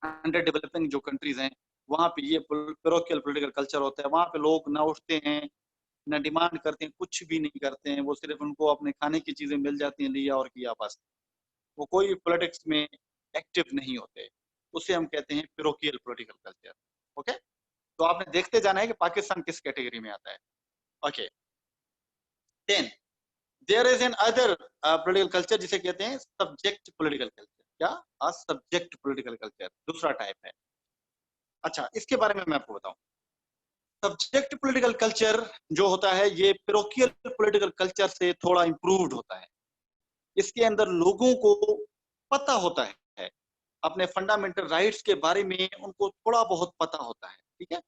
अंडर डेवलपिंग जो कंट्रीज हैं, वहाँ पे ये पेरोकियल पॉलिटिकल कल्चर होता है। वहाँ पे लोग ना उठते हैं, ना डिमांड करते हैं, कुछ भी नहीं करते हैं, वो सिर्फ उनको अपने खाने की चीजें मिल जाती हैं, लिया और किया बस। वो कोई पॉलिटिक्स में एक्टिव नहीं होते, उसे हम कहते हैं पेरोकियल पॉलिटिकल कल्चर। ओके, तो आपने देखते जाना है कि पाकिस्तान किस कैटेगरी में आता है। Okay, then there is another political culture जिसे कहते हैं सब्जेक्ट पॉलिटिकल कल्चर। क्या? सब्जेक्ट पॉलिटिकल कल्चर दूसरा टाइप है। अच्छा, इसके बारे में मैं आपको बताऊं। सब्जेक्ट पॉलिटिकल कल्चर जो होता है, ये पेरोकियल पॉलिटिकल कल्चर से थोड़ा इंप्रूव्ड होता है। इसके अंदर लोगों को पता होता है, अपने फंडामेंटल राइट्स के बारे में उनको थोड़ा बहुत पता होता है। ठीक है,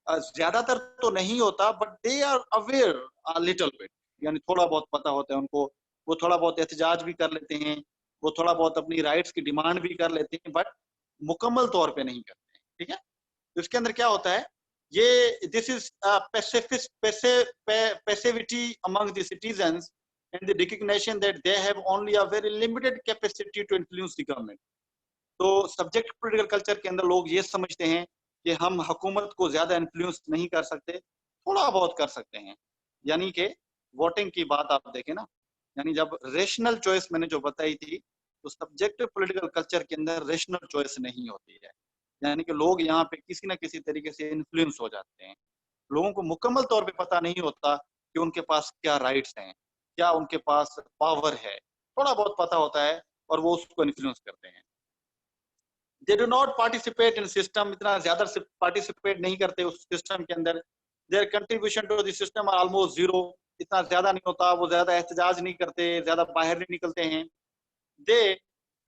ज्यादातर तो नहीं होता, but they are aware a little bit, यानी थोड़ा बहुत पता होता है उनको। वो थोड़ा बहुत एहतजाज भी कर लेते हैं, वो थोड़ा बहुत अपनी राइट्स की डिमांड भी कर लेते हैं, बट मुकम्मल तौर पे नहीं करते हैं। ठीक है, तो इसके अंदर क्या होता है, ये this is passivity among the citizens and the recognition that they have only a very limited capacity to influence the government। तो सब्जेक्ट पॉलिटिकल कल्चर के अंदर लोग ये समझते हैं कि हम हुकूमत को ज्यादा इन्फ्लुएंस नहीं कर सकते, थोड़ा बहुत कर सकते हैं। यानी कि वोटिंग की बात आप देखें ना, यानी जब रेशनल चॉइस मैंने जो बताई थी, तो सब्जेक्ट पॉलिटिकल कल्चर के अंदर रेशनल चॉइस नहीं होती है। यानी कि लोग यहाँ पे किसी ना किसी तरीके से इन्फ्लुएंस हो जाते हैं। लोगों को मुकम्मल तौर पे पता नहीं होता कि उनके पास क्या राइट्स हैं, क्या उनके पास पावर है। थोड़ा बहुत पता होता है और वो उसको इन्फ्लुएंस करते हैं। They do not participate in system, इतना ज्यादा पार्टिसिपेट नहीं करते उस सिस्टम के अंदर। Their contribution to the system are almost zero, इतना ज्यादा नहीं होता, वो ज्यादा एहतजाज नहीं करते, ज्यादा बाहर नहीं निकलते हैं। They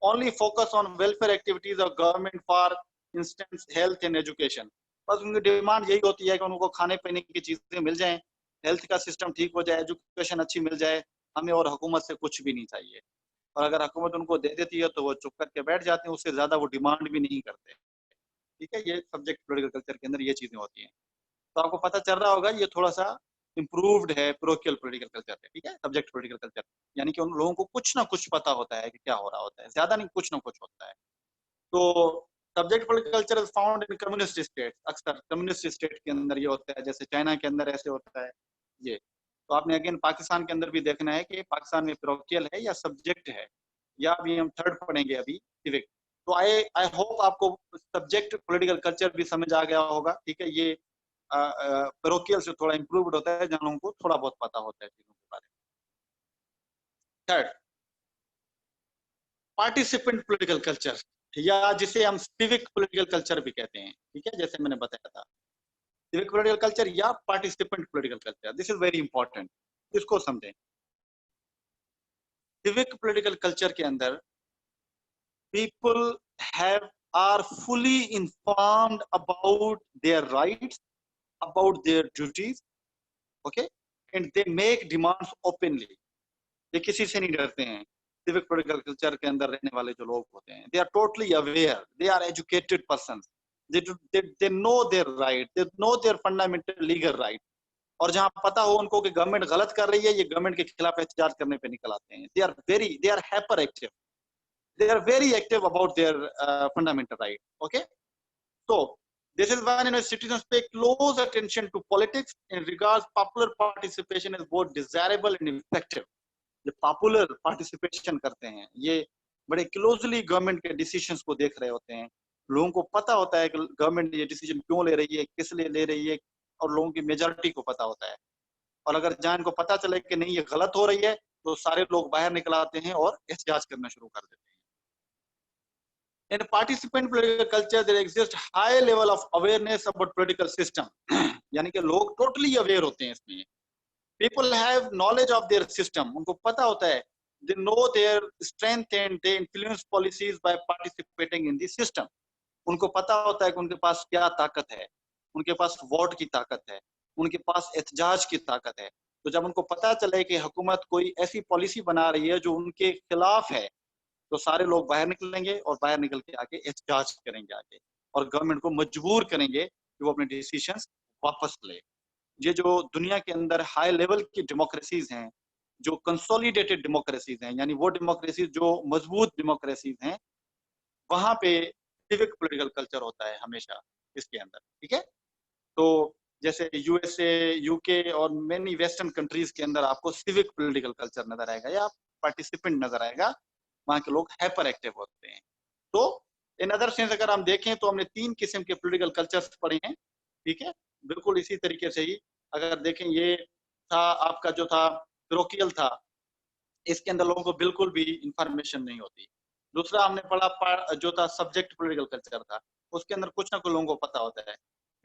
only focus on welfare activities of government for instance health and education. बस उनकी डिमांड यही होती है कि उनको खाने पीने की चीजें मिल जाएं, हेल्थ का सिस्टम ठीक हो जाए, एजुकेशन अच्छी मिल जाए, हमें और हुकूमत से कुछ भी नहीं चाहिए। और अगर हुकूमत उनको दे देती है तो वो चुप करके बैठ जाते हैं, उससे ज्यादा वो डिमांड भी नहीं करते। ठीक है, ये सब्जेक्ट पॉलिटिकल कल्चर के अंदर ये चीजें होती हैं। तो आपको पता चल रहा होगा ये थोड़ा सा इम्प्रूव्ड है, पेरोकियल पॉलिटिकल कल्चर है। ठीक है, सब्जेक्ट पॉलिटिकल कल्चर यानी कि उन लोगों को कुछ ना कुछ पता होता है कि क्या हो रहा होता है, ज्यादा नहीं, कुछ ना कुछ होता है। तो subject political culture is found in communist state, अक्सर कम्युनिस्ट स्टेट के अंदर ये होता है, जैसे चाइना के अंदर ऐसे होता है ये। तो आपने अगेन पाकिस्तान के अंदर भी देखना है कि पाकिस्तान में पेरोकियल है या सब्जेक्ट है, या अभी हम थर्ड पढ़ेंगे अभी सिविक। तो आई होप आपको सब्जेक्ट पॉलिटिकल कल्चर भी समझ आ गया होगा। ठीक है, ये पेरोकियल से थोड़ा इंप्रूव्ड होता है, जहां लोगों को थोड़ा बहुत पता होता है चीजों के बारे में। थर्ड, पार्टिसिपेंट पॉलिटिकल कल्चर, या जिसे हम सिविक पॉलिटिकल कल्चर भी कहते हैं। ठीक है, जैसे मैंने बताया था, सिविक पॉलिटिकल कल्चर या participant political culture, this is very important, इसको समझें। सिविक पॉलिटिकल कल्चर के अंदर people are fully informed about their rights, about their duties, okay, and they make demands openly। ये किसी से नहीं डरते हैं। सिविक पॉलिटिकल कल्चर के अंदर रहने वाले जो लोग होते हैं, they are totally aware, they are educated persons, they know their right, they know their fundamental legal right। और जहां पता हो उनको कि गवर्नमेंट गलत कर रही है, ये गवर्नमेंट के खिलाफ एहतजाज करने पे निकल आते हैं। they are hyper active, they are very active about their fundamental right। Okay, so this is when citizens pay close attention to politics in regards popular participation is both desirable and effective। जो popular participation करते हैं, ये बड़े closely government के decisions को देख रहे होते हैं। लोगों को पता होता है कि गवर्नमेंट ये डिसीजन क्यों ले रही है, किस लिए ले रही है, और लोगों की मेजॉरिटी को पता होता है। और अगर जहां इनको पता चले कि नहीं ये गलत हो रही है, तो सारे लोग बाहर निकल आते हैं और एहतजाज करना शुरू कर देते हैं। In participant political culture, there exists high level of awareness about political system। यानी कि लोग totally aware होते हैं इसमें। People have knowledge of their system, उनको पता होता है they know their strength and they influence policies by participating in the system. उनको पता होता है कि उनके पास क्या ताकत है, उनके पास वोट की ताकत है, उनके पास एहतजाज की ताकत है। तो जब उनको पता चले कि हुकूमत कोई ऐसी पॉलिसी बना रही है जो उनके खिलाफ है, तो सारे लोग बाहर निकलेंगे और बाहर निकल के आके एहतजाज करेंगे आगे, और गवर्नमेंट को मजबूर करेंगे कि वो अपने डिसीजंस वापस ले। ये जो दुनिया के अंदर हाई लेवल की डेमोक्रेसीज हैं, जो कंसोलिडेटेड डेमोक्रेसीज हैं, यानी वो डेमोक्रेसीज जो मजबूत डेमोक्रेसीज हैं, वहां पे सिविक पॉलिटिकल कल्चर होता है हमेशा इसके अंदर, ठीक है। तो जैसे यूएसए, यूके और मेनी वेस्टर्न कंट्रीज के अंदर आपको सिविक पॉलिटिकल कल्चर नजर आएगा या पार्टिसिपेंट नजर आएगा, वहां के लोग हाइपर एक्टिव होते हैं। तो इन अदर सेंस अगर हम देखें तो हमने 3 किस्म के पॉलिटिकल कल्चर्स पढ़े हैं, ठीक है। बिल्कुल इसी तरीके से ही अगर देखें, ये था आपका जो था पैरोकियल था, इसके अंदर लोगों को बिल्कुल भी इंफॉर्मेशन नहीं होती। दूसरा हमने पढ़ा जो था सब्जेक्ट पॉलिटिकल कल्चर था, उसके अंदर कुछ ना कुछ लोगों को पता होता है।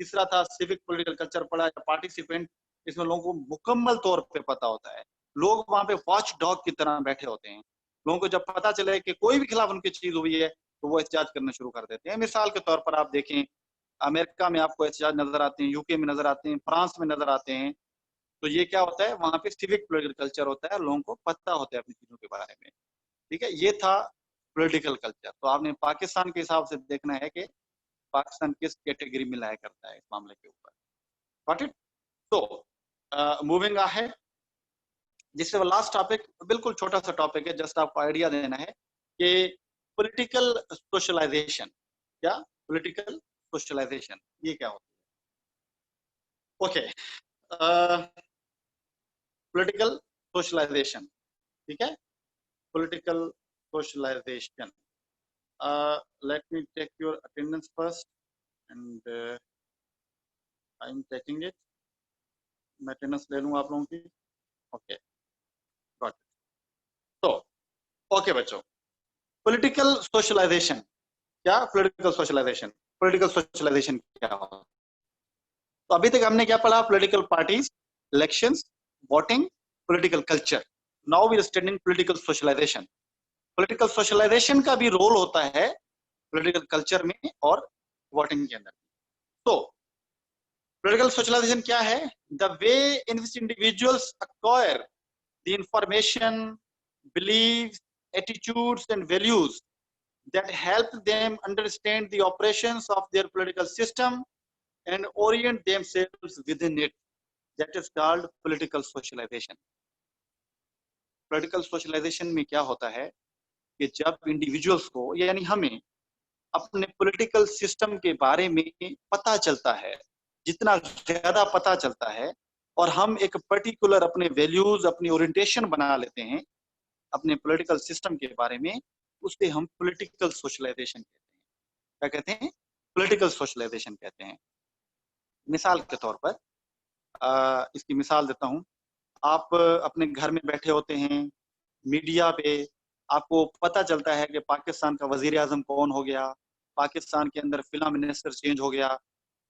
तीसरा था सिविक पॉलिटिकल कल्चर पढ़ा या पार्टिसिपेंट, इसमें लोगों को मुकम्मल तौर पे पता होता है। लोग वहां पे वॉच डॉग की तरह बैठे होते हैं। लोगों को जब पता चले कि कोई भी खिलाफ उनकी चीज हुई है तो वो एहतजाज करना शुरू कर देते हैं। मिसाल के तौर पर आप देखें, अमेरिका में आपको एहतजाज नजर आते हैं, यूके में नजर आते हैं, फ्रांस में नजर आते हैं। तो ये क्या होता है, वहां पे सिविक पॉलिटिकल कल्चर होता है, लोगों को पता होता है अपनी चीजों के बारे में, ठीक है। ये था पॉलिटिकल कल्चर। तो आपने पाकिस्तान के हिसाब से देखना है कि पाकिस्तान किस कैटेगरी में लाया करता है इस मामले के ऊपर। Got it? तो मूविंग अहेड, जिससे लास्ट टॉपिक बिल्कुल छोटा सा टॉपिक है, जस्ट आपको आइडिया देना है कि पॉलिटिकल सोशलाइजेशन, क्या पॉलिटिकल सोशलाइजेशन ये क्या होता है। ओके, पॉलिटिकल सोशलाइजेशन, ठीक है। Political socialisation, let me take your attendance first and I'm taking it. मैं अटेंडेंस ले लूंगा आप लोगों की। Okay, got it. तो ओके बच्चों, पॉलिटिकल सोशलाइजेशन क्या, पॉलिटिकल सोशलाइजेशन, पॉलिटिकल सोशलाइजेशन क्या होगा। तो अभी तक हमने क्या पढ़ा, political parties, elections, voting, political culture. Now we are studying political socialisation. Political socialisation का भी रोल होता है पॉलिटिकल कल्चर में और वोटिंग के अंदर। तो पॉलिटिकल सोशलाइजेशन क्या है, the way in which individuals acquire the information, beliefs, attitudes and values that help them understand the operations of their political system and orient themselves within it. That is called political socialization. Political socialization में क्या होता है कि जब individuals को यानी हमें अपने पॉलिटिकल सिस्टम के बारे में पता चलता है, जितना ज्यादा पता चलता है और हम एक पर्टिकुलर अपने वैल्यूज, अपनी ओरिएंटेशन बना लेते हैं अपने पॉलिटिकल सिस्टम के बारे में, उससे हम पॉलिटिकल सोशलाइजेशन कहते हैं। क्या कहते हैं, पॉलिटिकल सोशलाइजेशन कहते हैं। मिसाल के तौर पर इसकी मिसाल देता हूं, आप अपने घर में बैठे होते हैं, मीडिया पे आपको पता चलता है कि पाकिस्तान का वजीर आजम कौन हो गया, पाकिस्तान के अंदर फिल्म मिनिस्टर चेंज हो गया,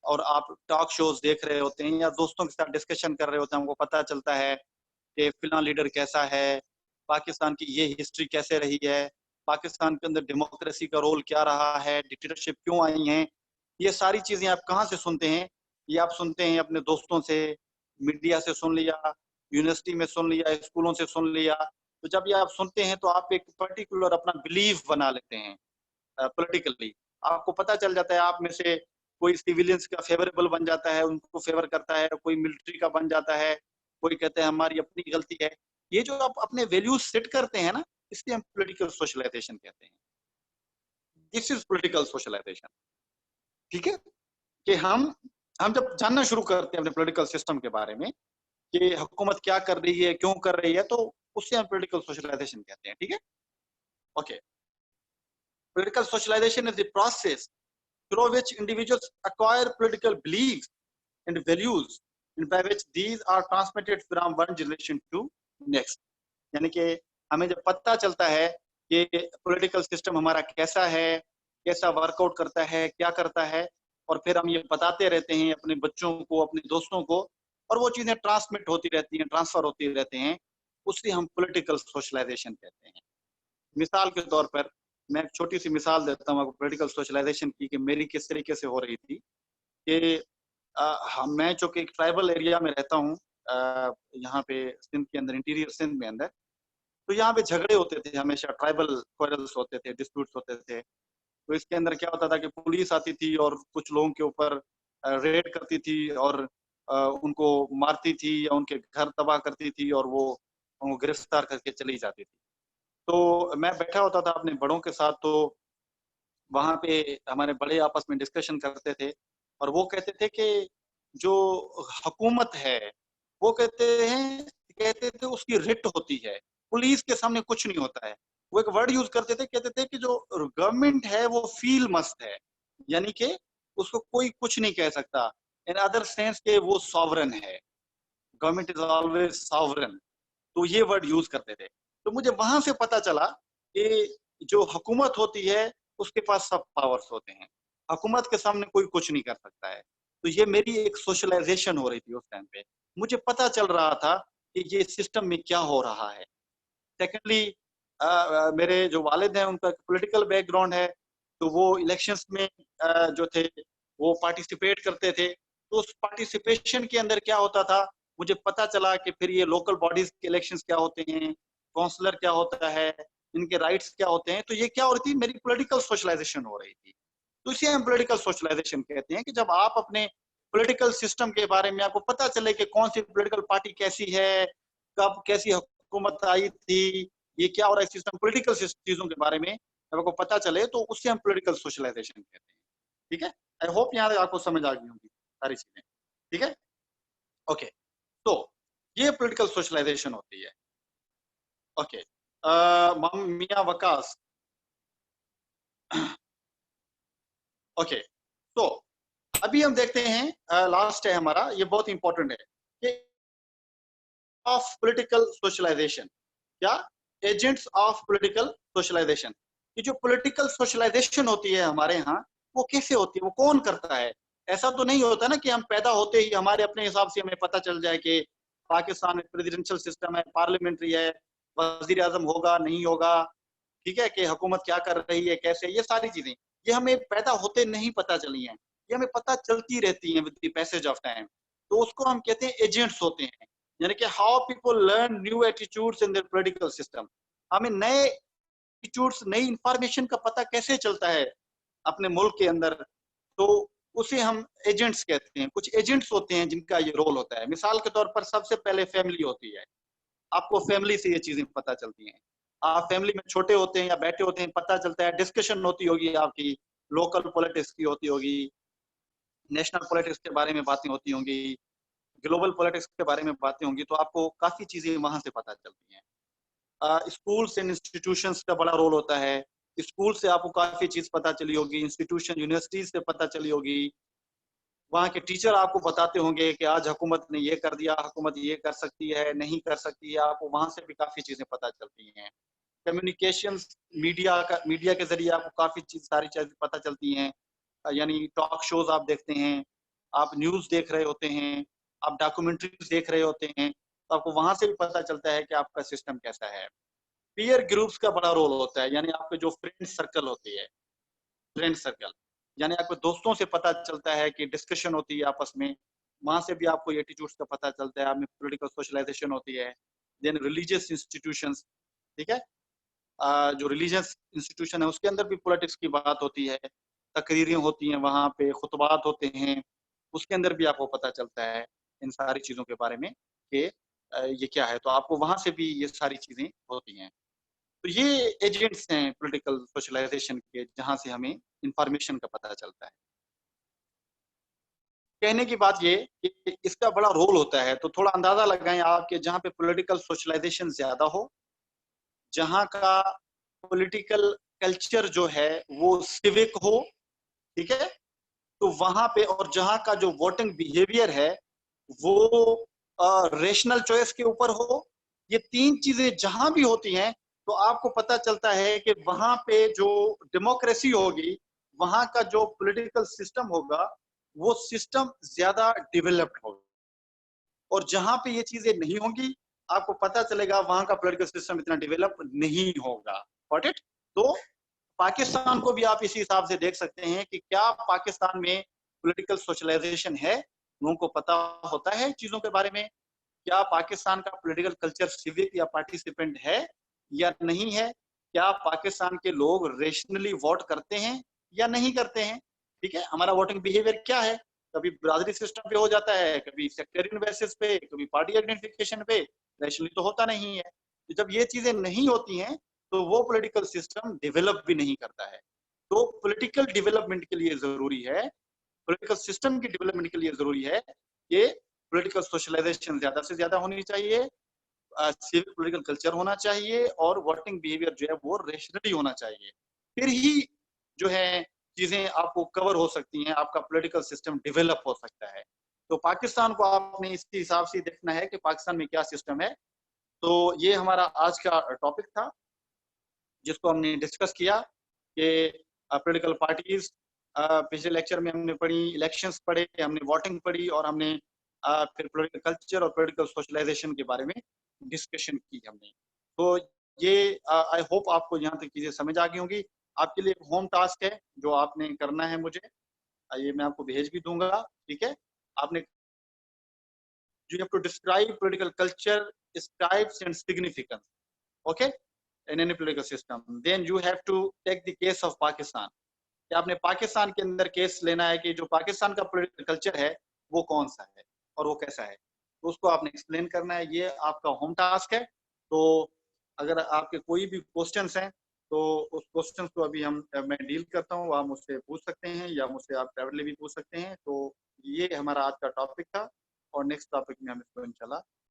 और आप टॉक शोज देख रहे होते हैं या दोस्तों के साथ डिस्कशन कर रहे होते हैं, हमको पता चलता है कि फिल्म लीडर कैसा है, पाकिस्तान की ये हिस्ट्री कैसे रही है, पाकिस्तान के अंदर डेमोक्रेसी का रोल क्या रहा है, डिक्टेटरशिप क्यों आई है। ये सारी चीजें आप कहाँ से सुनते हैं, ये आप सुनते हैं अपने दोस्तों से, मीडिया से सुन लिया, यूनिवर्सिटी में सुन लिया, स्कूलों से सुन लिया। तो जब ये आप सुनते हैं तो आप एक पर्टिकुलर अपना बिलीफ बना लेते हैं पॉलिटिकली। आपको पता चल जाता है आप में से कोई सिविलियंस का फेवरेबल बन जाता है, उनको फेवर करता है, कोई मिलिट्री का बन जाता है, कोई कहते हैं हमारी अपनी गलती है। ये जो आप अपने वैल्यूज सेट करते हैं ना, इसलिए हम पॉलिटिकल सोशलाइजेशन कहते हैं। दिस इज पॉलिटिकल सोशलाइजेशन, ठीक है। कि हम जब जानना शुरू करते हैं अपने पॉलिटिकल सिस्टम के बारे में कि हुकूमत क्या कर रही है, क्यों कर रही है, तो उससे हम पॉलिटिकल सोशलाइजेशन कहते हैं, ठीक है। Okay, political socialisation is the process through which individuals acquire political beliefs and values and by which these are transmitted from one generation to next. यानी कि हमें जब पता चलता है कि पॉलिटिकल सिस्टम हमारा कैसा है, कैसा वर्कआउट करता है, क्या करता है, और फिर हम ये बताते रहते हैं अपने बच्चों को, अपने दोस्तों को, और वो चीजें ट्रांसमिट होती रहती हैं, ट्रांसफर होती रहते हैं, उसे हम पॉलिटिकल सोशलाइजेशन कहते हैं। मिसाल के तौर पर मैं एक छोटी सी मिसाल देता हूँ आपको पॉलिटिकल सोशलाइजेशन की, कि मेरी किस तरीके से हो रही थी। कि मैं जो कि एक ट्राइबल एरिया में रहता हूँ, यहाँ पे सिंध के अंदर, इंटीरियर सिंध में अंदर, तो यहाँ पे झगड़े होते थे हमेशा, ट्राइबल क्वारल्स होते थे, डिस्प्यूट्स होते थे। तो इसके अंदर क्या होता था कि पुलिस आती थी और कुछ लोगों के ऊपर रेड करती थी और उनको मारती थी या उनके घर तबाह करती थी और वो उनको गिरफ्तार करके चली जाती थी। तो मैं बैठा होता था अपने बड़ों के साथ, तो वहाँ पे हमारे बड़े आपस में डिस्कशन करते थे और वो कहते थे कि जो हुकूमत है, वो कहते थे उसकी रिट होती है, पुलिस के सामने कुछ नहीं होता है। वो एक वर्ड यूज़ करते थे, कहते थे कि जो गवर्नमेंट है वो फील मस्त है, यानी कि उसको कोई कुछ नहीं कह सकता। इन अदर सेंस के वो सॉवरेन है, गवर्नमेंट इज़ ऑलवेज़ सॉवरेन। तो ये वर्ड यूज़ करते थे। तो मुझे वहाँ से पता चला कि जो हुकूमत होती है, उसके पास सब पावर्स होते हैं। हुकूमत के सामने कोई कुछ नहीं कर सकता है। तो ये मेरी एक सोशलाइज़ेशन हो रही थी उस टाइम पे। मुझे पता चल रहा था कि ये सिस्टम में क्या हो रहा है। सेकेंडली मेरे जो वालिद हैं उनका पॉलिटिकल बैकग्राउंड है, तो वो इलेक्शंस में जो थे वो पार्टिसिपेट करते थे। तो उस पार्टिसिपेशन के अंदर क्या होता था, मुझे पता चला कि फिर ये लोकल बॉडीज के इलेक्शंस क्या होते हैं, काउंसलर क्या होता है, इनके राइट्स क्या होते हैं। तो ये क्या हो रही थी, मेरी पॉलिटिकल सोशलाइजेशन हो रही थी। तो इसे हम पॉलिटिकल सोशलाइजेशन कहते हैं कि जब आप अपने पॉलिटिकल सिस्टम के बारे में आपको पता चले कि कौन सी पॉलिटिकल पार्टी कैसी है, कब कैसी हुकूमत आई थी, ये क्या हो रहा है सिस्टम, पॉलिटिकल चीजों के बारे में जब आपको पता चले, तो उससे हम पॉलिटिकल सोशलाइजेशन कहते हैं। ठीक है, आई होप यहाँ तक आपको समझ आ गई होगी सारी चीजें। ठीक है, ओके। तो ये पॉलिटिकल सोशलाइजेशन होती है। ओके, मियां वकास। ओके, तो अभी हम देखते हैं, लास्ट है हमारा, ये बहुत इंपॉर्टेंट है कि ऑफ पॉलिटिकल सोशलाइजेशन, क्या, एजेंट्स ऑफ पॉलिटिकल सोशलाइजेशन। ये जो पॉलिटिकल सोशलाइजेशन होती है हमारे यहाँ, वो कैसे होती है, वो कौन करता है। ऐसा तो नहीं होता ना कि हम पैदा होते ही हमारे अपने हिसाब से हमें पता चल जाए कि पाकिस्तान में प्रेसिडेंशियल सिस्टम है, पार्लियामेंट्री है, वजीर आजम होगा नहीं होगा, ठीक है, कि हुकूमत क्या कर रही है, कैसे, ये सारी चीजें ये हमें पैदा होते नहीं पता चली हैं, ये हमें पता चलती रहती हैं with the passage of time. तो उसको हम कहते हैं एजेंट्स होते हैं, यानी कि how people learn new attitudes in their political system. हमें नए एटीट्यूड्स, नई इंफॉर्मेशन का पता कैसे चलता है अपने मुल्क के अंदर, तो उसे हम एजेंट्स कहते हैं। कुछ एजेंट्स होते हैं जिनका ये रोल होता है। मिसाल के तौर पर सबसे पहले फैमिली होती है, आपको फैमिली से ये चीजें पता चलती हैं। आप फैमिली में छोटे होते हैं या बैठे होते हैं, पता चलता है, डिस्कशन होती होगी आपकी, लोकल पॉलिटिक्स की होती होगी, नेशनल पॉलिटिक्स के बारे में बातें होती होंगी, ग्लोबल पॉलिटिक्स के बारे में बातें होंगी, तो आपको काफी चीजें वहां से पता चलती हैं। स्कूल्स एंड इंस्टीट्यूशंस का बड़ा रोल होता है। स्कूल से आपको काफी चीज पता चली होगी, इंस्टीट्यूशन यूनिवर्सिटीज से पता चली होगी, वहाँ के टीचर आपको बताते होंगे कि आज हुकूमत ने ये कर दिया, हुकूमत ये कर सकती है, नहीं कर सकती है, आपको वहां से भी काफी चीजें पता चलती हैं। कम्युनिकेशंस, मीडिया के जरिए आपको काफी चीज, सारी चीजें पता चलती हैं। यानी टॉक शोज आप देखते हैं, आप न्यूज देख रहे होते हैं, आप डॉक्यूमेंट्रीज देख रहे होते हैं, तो आपको वहां से भी पता चलता है कि आपका सिस्टम कैसा है। पीयर ग्रुप्स का बड़ा रोल होता है, यानी आपके जो फ्रेंड सर्कल होती है, फ्रेंड सर्कल, यानी आपको दोस्तों से पता चलता है कि डिस्कशन होती है आपस में, वहां से भी आपको एटीट्यूड्स का पता चलता है, आप में पॉलिटिकल सोशलाइजेशन होती है। देन रिलीजियस इंस्टीट्यूशंस, ठीक है, जो रिलीजियस इंस्टीट्यूशन है उसके अंदर भी पॉलिटिक्स की बात होती है, तकरीरें होती हैं वहाँ पे, खुतबात होते हैं, उसके अंदर भी आपको पता चलता है इन सारी चीज़ों के बारे में कि ये क्या है, तो आपको वहाँ से भी ये सारी चीज़ें होती हैं। तो ये एजेंट्स हैं पॉलिटिकल सोशलाइजेशन के, जहाँ से हमें इंफॉर्मेशन का पता चलता है। कहने की बात ये कि इसका बड़ा रोल होता है, तो थोड़ा अंदाजा लगाएं आप कि जहाँ पे पॉलिटिकल सोशलाइजेशन ज्यादा हो, जहाँ का पॉलिटिकल कल्चर जो है वो सिविक हो, ठीक है, तो वहां पे, और जहाँ का जो वोटिंग बिहेवियर है वो रेशनल चॉइस के ऊपर हो, ये तीन चीजें जहां भी होती हैं, तो आपको पता चलता है कि वहां पे जो डेमोक्रेसी होगी, वहां का जो पॉलिटिकल सिस्टम होगा, वो सिस्टम ज्यादा डेवलप्ड होगा। और जहां पे ये चीजें नहीं होंगी, आपको पता चलेगा वहां का पॉलिटिकल सिस्टम इतना डेवलप नहीं होगा। Got it? तो पाकिस्तान को भी आप इसी हिसाब से देख सकते हैं कि क्या पाकिस्तान में पॉलिटिकल सोशलाइजेशन है, लोगों को पता होता है चीजों के बारे में, क्या पाकिस्तान का पॉलिटिकल कल्चर सिविक या पार्टिसिपेंट है या नहीं है, क्या पाकिस्तान के लोग रेशनली वोट करते हैं या नहीं करते हैं, ठीक है, हमारा वोटिंग बिहेवियर क्या है, कभी बिरादरी सिस्टम पे हो जाता है, कभी सेक्टेरियन बेसिस पे, कभी पार्टी आइडेंटिफिकेशन पे, रेशनली तो होता नहीं है। तो जब ये चीजें नहीं होती हैं तो वो पॉलिटिकल सिस्टम डेवलप भी नहीं करता है। तो पॉलिटिकल डेवलपमेंट के लिए जरूरी है, पॉलिटिकल सिस्टम की डेवलपमेंट के लिए जरूरी है कि पॉलिटिकल सोशलाइजेशन ज्यादा से ज्यादा होनी चाहिए, सिविक पॉलिटिकल कल्चर होना चाहिए और वोटिंग बिहेवियर जो है वो रेशनली होना चाहिए। फिर ही जो है चीजें आपको कवर हो सकती हैं, आपका पॉलिटिकल सिस्टम डेवलप हो सकता है। तो पाकिस्तान को आपने इसी हिसाब से देखना है कि पाकिस्तान में क्या सिस्टम है। तो ये हमारा आज का टॉपिक था जिसको हमने डिस्कस किया कि पॉलिटिकल पार्टीज, पिछले लेक्चर में हमने पढ़ी, इलेक्शंस पढ़े, हमने वोटिंग पढ़ी और हमने फिर पॉलिटिकल कल्चर और पॉलिटिकल सोशलाइजेशन के बारे में डिस्कशन की हमने। तो ये आई होप आपको यहाँ तक चीजें समझ आ गई होंगी। आपके लिए एक होम टास्क है जो आपने करना है मुझे, ये मैं आपको भेज भी दूंगा, ठीक है। आपने you have to describe political culture, its types and significance, okay, in any political system. Then you have to take the case of Pakistan. कि आपने पाकिस्तान के अंदर केस लेना है कि जो पाकिस्तान का पॉलिटिकल कल्चर है वो कौन सा है और वो कैसा है, तो उसको आपने एक्सप्लेन करना है। ये आपका होम टास्क है। तो अगर आपके कोई भी क्वेश्चंस हैं तो उस क्वेश्चंस को अभी मैं डील करता हूँ, आप मुझसे पूछ सकते हैं या मुझसे आप प्राइवेटली भी पूछ सकते हैं। तो ये हमारा आज का टॉपिक था और नेक्स्ट टॉपिक में हम इसको इंशाल्लाह